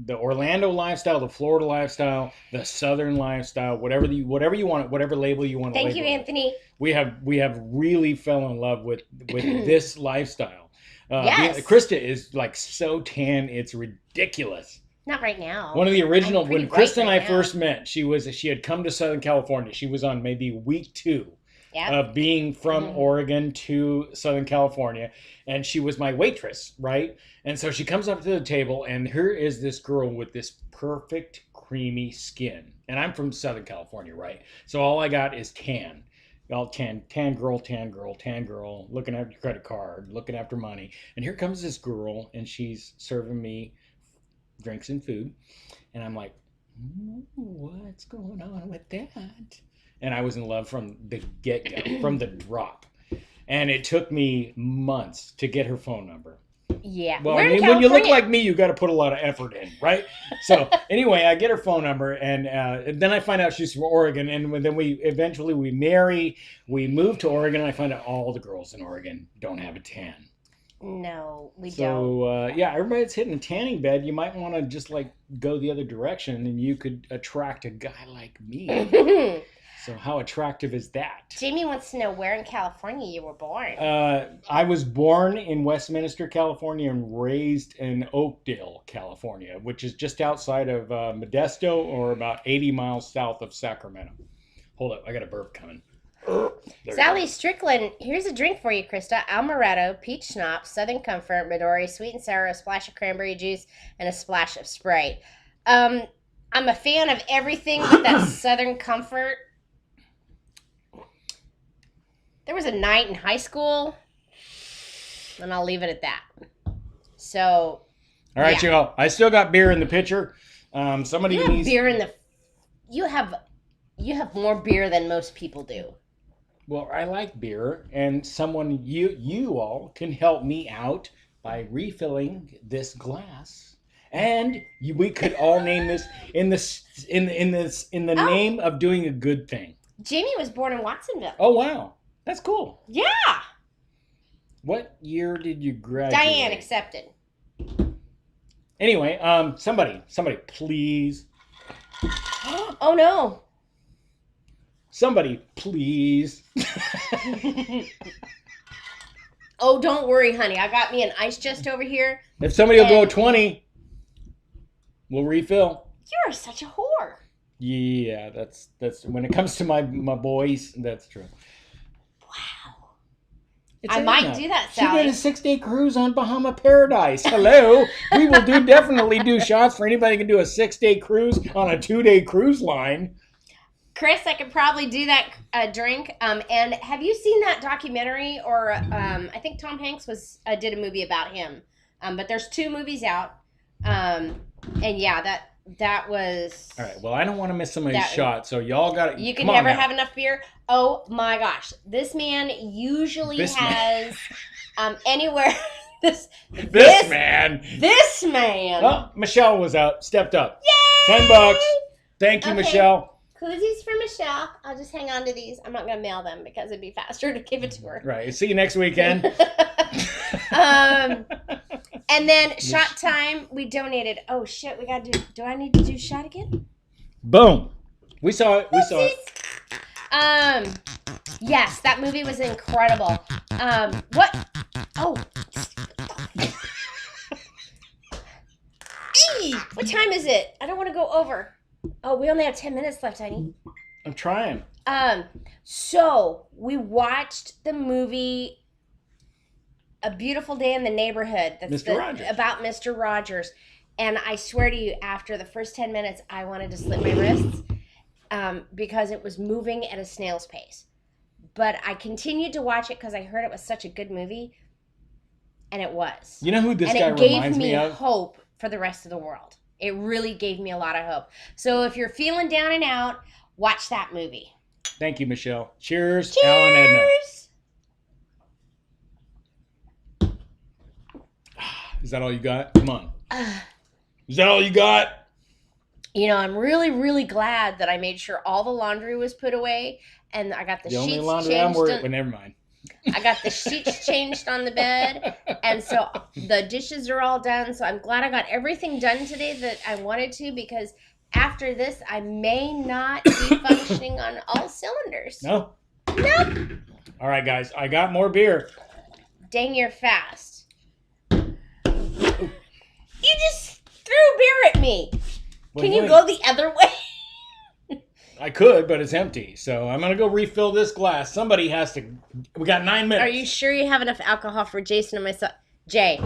[SPEAKER 2] Orlando lifestyle, the Florida lifestyle, the Southern lifestyle, whatever you want, whatever label you want.
[SPEAKER 3] Thank you, Anthony.
[SPEAKER 2] We have really fell in love with this lifestyle.
[SPEAKER 3] Yes.
[SPEAKER 2] Krista is like so tan, it's ridiculous.
[SPEAKER 3] Not right now.
[SPEAKER 2] One of the original, when Krista and I first met, she had come to Southern California. She was on maybe week 2 of being from Oregon to Southern California. And she was my waitress, right? And so she comes up to the table, and here is this girl with this perfect creamy skin. And I'm from Southern California, right? So all I got is tan. All tan girl, looking after your credit card, looking after money. And here comes this girl, and she's serving me drinks and food, and I'm like, what's going on with that? And I was in love from the get-go, from the drop. And it took me months to get her phone number.
[SPEAKER 3] Yeah.
[SPEAKER 2] Well, I mean, when you look like me, you got to put a lot of effort in, right? So anyway, I get her phone number, and then I find out she's from Oregon, and then we marry. We move to Oregon, and I find out all the girls in Oregon don't have a tan.
[SPEAKER 3] No, we don't.
[SPEAKER 2] So, everybody that's hitting a tanning bed, you might want to just, like, go the other direction, and you could attract a guy like me. So how attractive is that?
[SPEAKER 3] Jamie wants to know where in California you were born.
[SPEAKER 2] I was born in Westminster, California, and raised in Oakdale, California, which is just outside of Modesto, or about 80 miles south of Sacramento. Hold up, I got a burp coming.
[SPEAKER 3] Sally Strickland, here's a drink for you, Krista. Amaretto, peach schnapps, Southern Comfort, Midori, sweet and sour, a splash of cranberry juice, and a splash of Sprite. I'm a fan of everything but that Southern Comfort. There was a night in high school, and I'll leave it at that. So,
[SPEAKER 2] all right, y'all. I still got beer in the pitcher. Somebody needs
[SPEAKER 3] beer in the. You have more beer than most people do.
[SPEAKER 2] Well, I like beer, and someone you all can help me out by refilling this glass, and we could all name this in the name of doing a good thing.
[SPEAKER 3] Jamie was born in Watsonville.
[SPEAKER 2] Oh wow, that's cool.
[SPEAKER 3] Yeah.
[SPEAKER 2] What year did you graduate?
[SPEAKER 3] Diane accepted.
[SPEAKER 2] Anyway, somebody, please.
[SPEAKER 3] Oh no.
[SPEAKER 2] Somebody, please.
[SPEAKER 3] Oh, don't worry, honey. I got me an ice chest over here.
[SPEAKER 2] If somebody will go 20, we'll refill.
[SPEAKER 3] You're such a whore.
[SPEAKER 2] Yeah, that's when it comes to my boys, that's true.
[SPEAKER 3] Wow.
[SPEAKER 2] It's
[SPEAKER 3] I might do that, Sally.
[SPEAKER 2] She did a 6-day cruise on Bahama Paradise. Hello. We will definitely do shots for anybody who can do a 6-day cruise on a 2-day cruise line.
[SPEAKER 3] Chris, I could probably do that drink. And have you seen that documentary? Or I think Tom Hanks did a movie about him. But there's 2 movies out. And yeah, that was. All
[SPEAKER 2] right. Well, I don't want to miss somebody's shot, so y'all got it.
[SPEAKER 3] You can never have enough beer. Oh my gosh, this man usually has anywhere. This man.
[SPEAKER 2] Oh, Michelle was out. Stepped up.
[SPEAKER 3] Yay!
[SPEAKER 2] $10. Thank you, Michelle.
[SPEAKER 3] Koozies for Michelle. I'll just hang on to these. I'm not going to mail them because it'd be faster to give it to her.
[SPEAKER 2] Right. See you next weekend.
[SPEAKER 3] And then shot time, we donated. Oh, shit. We got to do I need to do shot again?
[SPEAKER 2] Boom. We saw it.
[SPEAKER 3] Yes, that movie was incredible. What? Oh. Hey, what time is it? I don't want to go over. Oh, we only have 10 minutes left, honey.
[SPEAKER 2] I'm trying.
[SPEAKER 3] So we watched the movie A Beautiful Day in the Neighborhood. That's
[SPEAKER 2] Mr. Rogers.
[SPEAKER 3] About Mr. Rogers. And I swear to you, after the first 10 minutes, I wanted to slit my wrists because it was moving at a snail's pace. But I continued to watch it because I heard it was such a good movie. And it was.
[SPEAKER 2] You know who this
[SPEAKER 3] and
[SPEAKER 2] guy
[SPEAKER 3] it gave
[SPEAKER 2] reminds me of?
[SPEAKER 3] Hope for the rest of the world. It really gave me a lot of hope. So if you're feeling down and out, watch that movie.
[SPEAKER 2] Thank you, Michelle. Cheers,
[SPEAKER 3] Cheers!
[SPEAKER 2] Al and Edna. Is that all you got? Come on. Is that all you got?
[SPEAKER 3] You know, I'm really, really glad that I made sure all the laundry was put away and I got the sheets
[SPEAKER 2] only laundry
[SPEAKER 3] changed.
[SPEAKER 2] I'm worried. But never mind.
[SPEAKER 3] I got the sheets changed on the bed, and so the dishes are all done. So I'm glad I got everything done today that I wanted to, because after this, I may not be functioning on all cylinders.
[SPEAKER 2] No?
[SPEAKER 3] Nope.
[SPEAKER 2] All right, guys. I got more beer.
[SPEAKER 3] Dang, you're fast. You just threw beer at me. Can you go the other way?
[SPEAKER 2] I could, but it's empty. So I'm going to go refill this glass. Somebody has to. We got 9 minutes.
[SPEAKER 3] Are you sure you have enough alcohol for Jason and myself? Jay.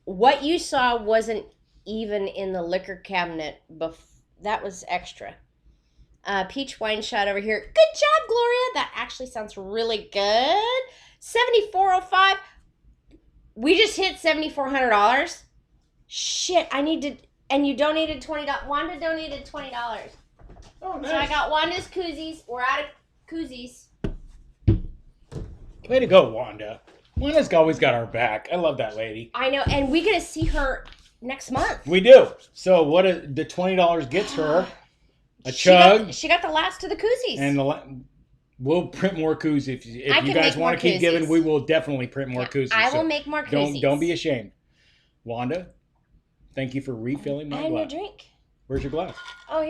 [SPEAKER 3] What you saw wasn't even in the liquor cabinet. That was extra. Peach wine shot over here. Good job, Gloria. That actually sounds really good. $7,405. We just hit $7,400. Shit, I need to... And you donated $20. Wanda donated $20.
[SPEAKER 2] Oh, nice.
[SPEAKER 3] So I got Wanda's koozies. We're out of koozies.
[SPEAKER 2] Way to go, Wanda. Wanda's always got our back. I love that lady.
[SPEAKER 3] I know, and we get to see her next month.
[SPEAKER 2] We do. So the $20 gets her a chug.
[SPEAKER 3] She got the last of the koozies.
[SPEAKER 2] And we'll print more koozies. If you guys want to keep
[SPEAKER 3] koozies.
[SPEAKER 2] giving, we will definitely print more koozies.
[SPEAKER 3] I will make more koozies.
[SPEAKER 2] Don't be ashamed. Wanda, thank you for refilling my glass.
[SPEAKER 3] And your drink.
[SPEAKER 2] Where's your glass?
[SPEAKER 3] Oh,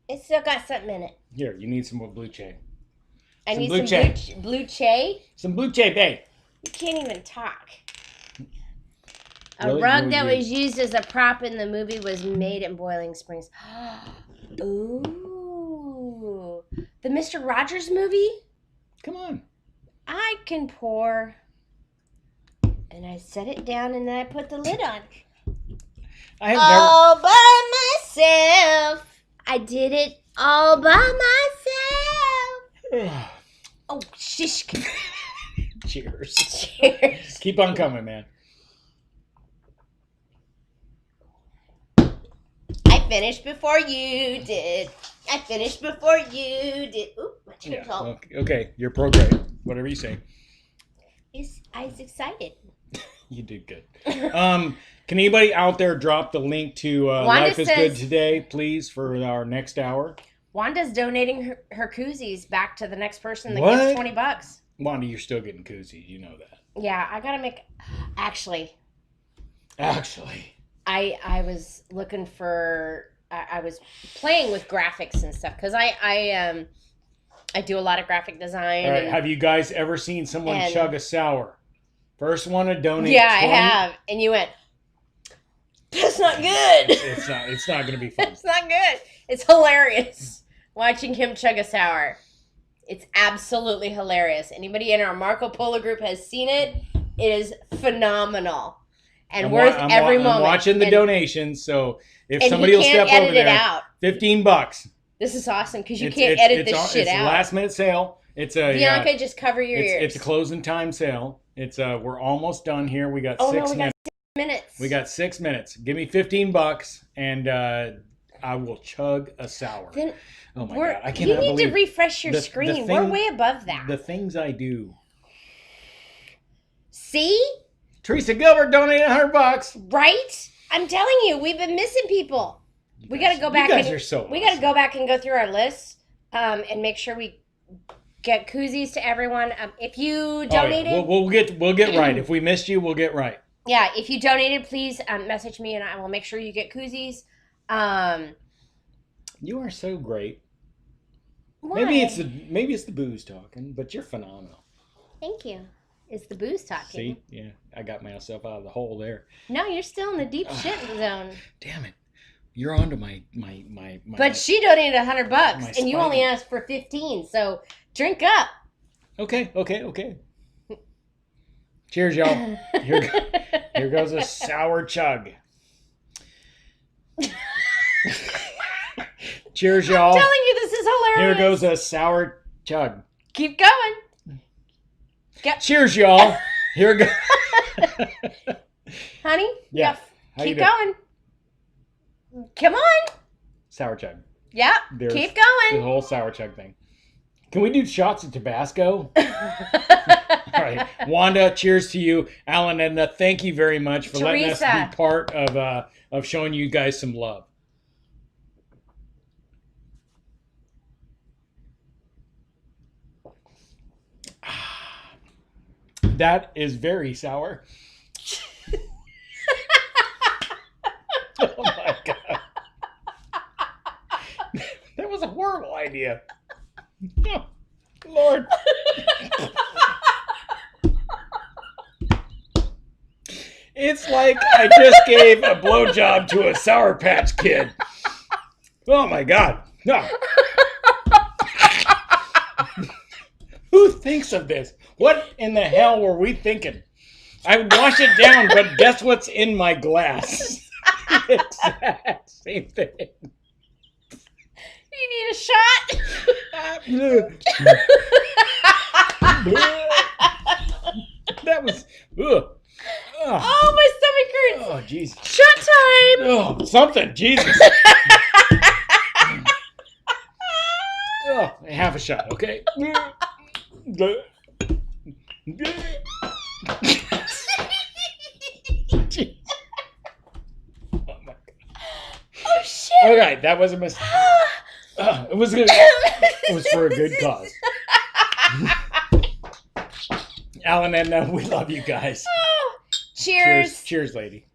[SPEAKER 3] it still got something in it.
[SPEAKER 2] Here, you need some more blue chew.
[SPEAKER 3] I need
[SPEAKER 2] blue
[SPEAKER 3] some
[SPEAKER 2] chew.
[SPEAKER 3] blue chew.
[SPEAKER 2] Some blue chew, babe.
[SPEAKER 3] You can't even talk. A
[SPEAKER 2] Really?
[SPEAKER 3] rug that was used as a prop in the movie was made in Boiling Springs. Ooh. The Mr. Rogers movie?
[SPEAKER 2] Come on.
[SPEAKER 3] I can pour. And I set it down and then I put the lid on.
[SPEAKER 2] I have
[SPEAKER 3] All by myself. I did it all by myself. Oh, shish.
[SPEAKER 2] Cheers.
[SPEAKER 3] Cheers.
[SPEAKER 2] Keep on coming, man.
[SPEAKER 3] I finished before you did. I finished before you did. Oop, my chair's all.
[SPEAKER 2] Okay, you're pro-grade. Whatever you say.
[SPEAKER 3] I was excited.
[SPEAKER 2] You did good. Can anybody out there drop the link to Life is Good Today, please, for our next hour?
[SPEAKER 3] Wanda's donating her koozies back to the next person that
[SPEAKER 2] What?
[SPEAKER 3] gets $20.
[SPEAKER 2] Wanda, you're still getting koozies. You know that.
[SPEAKER 3] Yeah, I gotta make. Actually, I was looking for. I was playing with graphics and stuff because I do a lot of graphic design.
[SPEAKER 2] All right, have you guys ever seen someone chug a sour? First one to donate.
[SPEAKER 3] Yeah, 20. I have, and you went. That's not good.
[SPEAKER 2] It's not going to be fun.
[SPEAKER 3] It's not good. It's hilarious watching him chug a sour. It's absolutely hilarious. Anybody in our Marco Polo group has seen it. It is phenomenal and worth every moment.
[SPEAKER 2] I'm watching the donations, so if somebody will step over there,
[SPEAKER 3] out.
[SPEAKER 2] $15.
[SPEAKER 3] This is awesome because you can't edit this shit out.
[SPEAKER 2] It's a last minute sale. It's a
[SPEAKER 3] Bianca, just cover your ears.
[SPEAKER 2] It's a closing time sale. It's we're almost done here. We got 6 minutes. We got 6 minutes. Give me $15 and I will chug a sour.
[SPEAKER 3] Then
[SPEAKER 2] oh my god, I cannot believe.
[SPEAKER 3] You need to refresh your screen. We're way above that.
[SPEAKER 2] The things I do.
[SPEAKER 3] See?
[SPEAKER 2] Teresa Gilbert donated $100.
[SPEAKER 3] Right? I'm telling you, we've been missing people. We got to go back.
[SPEAKER 2] You guys are so.
[SPEAKER 3] We got to go back and go through our lists, and make sure we get koozies to everyone. If you donated,
[SPEAKER 2] we'll get right. If we missed you, we'll get right.
[SPEAKER 3] Yeah, if you donated, please message me, and I will make sure you get koozies.
[SPEAKER 2] You are so great.
[SPEAKER 3] Why?
[SPEAKER 2] Maybe it's the booze talking, but you're phenomenal.
[SPEAKER 3] Thank you. It's the booze talking.
[SPEAKER 2] See? Yeah, I got myself out of the hole there.
[SPEAKER 3] No, you're still in the deep shit zone.
[SPEAKER 2] Damn it. You're onto my
[SPEAKER 3] But she donated $100 and you only
[SPEAKER 2] spidey.
[SPEAKER 3] asked for 15, so drink up.
[SPEAKER 2] Okay. Cheers, y'all. Here goes a sour chug. Cheers, y'all.
[SPEAKER 3] I'm telling you, this is hilarious.
[SPEAKER 2] Here goes a sour chug.
[SPEAKER 3] Keep going.
[SPEAKER 2] Cheers, y'all. Here goes.
[SPEAKER 3] Honey?
[SPEAKER 2] Yeah. How
[SPEAKER 3] Keep
[SPEAKER 2] you doing?
[SPEAKER 3] going. Come on.
[SPEAKER 2] Sour chug.
[SPEAKER 3] Yep.
[SPEAKER 2] There's
[SPEAKER 3] Keep
[SPEAKER 2] the
[SPEAKER 3] going.
[SPEAKER 2] whole sour chug thing. Can we do shots of Tabasco? All right. Wanda, cheers to you. Alan, Edna, thank you very much for letting us
[SPEAKER 3] Teresa.
[SPEAKER 2] be part of showing you guys some love. That is very sour. Oh my God. That was a horrible idea. Oh, Lord. It's like I just gave a blowjob to a Sour Patch Kid. Oh my God. No. Who thinks of this? What in the hell were we thinking? I would wash it down, but guess what's in my glass? Exact same thing.
[SPEAKER 3] You need a shot?
[SPEAKER 2] That was. Ugh.
[SPEAKER 3] Oh, my stomach hurts.
[SPEAKER 2] Oh, jeez.
[SPEAKER 3] Shot time.
[SPEAKER 2] Oh, something. Jesus. Oh, half a shot, okay? Jeez. Oh, my God.
[SPEAKER 3] Oh, shit.
[SPEAKER 2] Okay, that was a mistake. It was good. It was for a good cause. Alan and we love you guys.
[SPEAKER 3] Cheers.
[SPEAKER 2] Cheers, lady.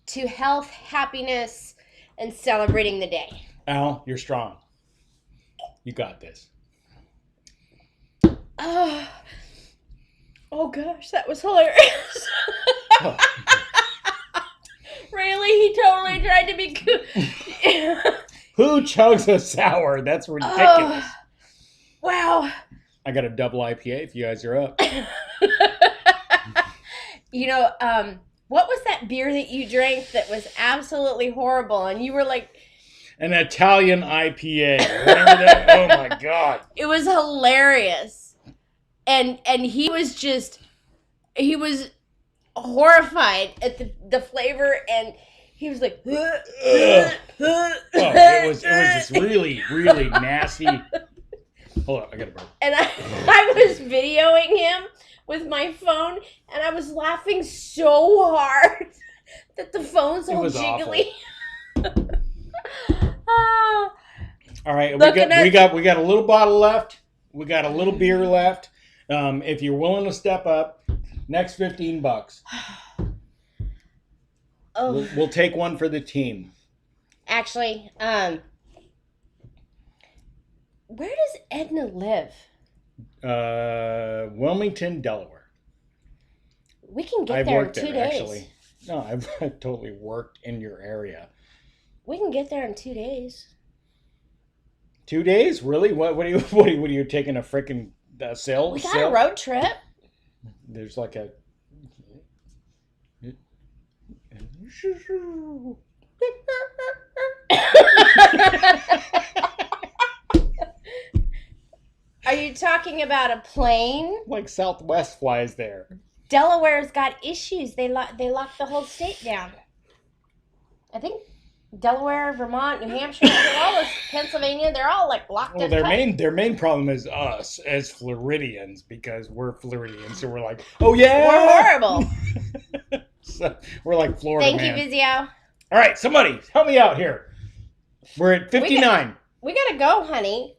[SPEAKER 3] To health, happiness, and celebrating the day.
[SPEAKER 2] Al, you're strong. You got this.
[SPEAKER 3] Oh gosh, that was hilarious.
[SPEAKER 2] Oh.
[SPEAKER 3] Really? He totally tried to be good.
[SPEAKER 2] Who chugs a sour? That's ridiculous.
[SPEAKER 3] Wow.
[SPEAKER 2] I got a double IPA if you guys are up.
[SPEAKER 3] You know, what was that beer that you drank that was absolutely horrible? And you were like...
[SPEAKER 2] An Italian IPA. Remember that? Oh my God.
[SPEAKER 3] It was hilarious. And he was horrified at the flavor, and he was like...
[SPEAKER 2] Oh, it was just really, really nasty. Hold on, I got a burp.
[SPEAKER 3] And I was videoing him with my phone, and I was laughing so hard that the phone's all jiggly. Oh.
[SPEAKER 2] All right, we got a little bottle left. We got a little beer left. If you're willing to step up, next $15.
[SPEAKER 3] Oh.
[SPEAKER 2] We'll take one for the team.
[SPEAKER 3] Actually, where does Edna live?
[SPEAKER 2] Wilmington, Delaware.
[SPEAKER 3] We can get
[SPEAKER 2] I've
[SPEAKER 3] there in
[SPEAKER 2] worked
[SPEAKER 3] 2
[SPEAKER 2] there,
[SPEAKER 3] days.
[SPEAKER 2] actually. No, I've totally worked in your area.
[SPEAKER 3] We can get there in 2 days.
[SPEAKER 2] 2 days? Really? What are you taking a freaking sail?
[SPEAKER 3] We got a road trip.
[SPEAKER 2] There's like a.
[SPEAKER 3] Are you talking about a plane?
[SPEAKER 2] Like Southwest flies there.
[SPEAKER 3] Delaware's got issues. They locked the whole state down. I think Delaware, Vermont, New Hampshire, Pennsylvania, they're all like locked
[SPEAKER 2] Well,
[SPEAKER 3] up.
[SPEAKER 2] their main problem is us as Floridians, because we're Floridians, so we're like, oh yeah,
[SPEAKER 3] We're horrible.
[SPEAKER 2] So we're like Florida.
[SPEAKER 3] Thank you, Vizio.
[SPEAKER 2] All right, somebody help me out here. We're at 59.
[SPEAKER 3] We gotta go, honey,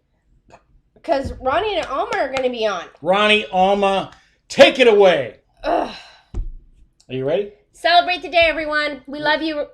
[SPEAKER 3] because Ronnie and Alma are gonna be on.
[SPEAKER 2] Ronnie, Alma, take it away.
[SPEAKER 3] Ugh.
[SPEAKER 2] Are you ready?
[SPEAKER 3] Celebrate the day, everyone. We love you.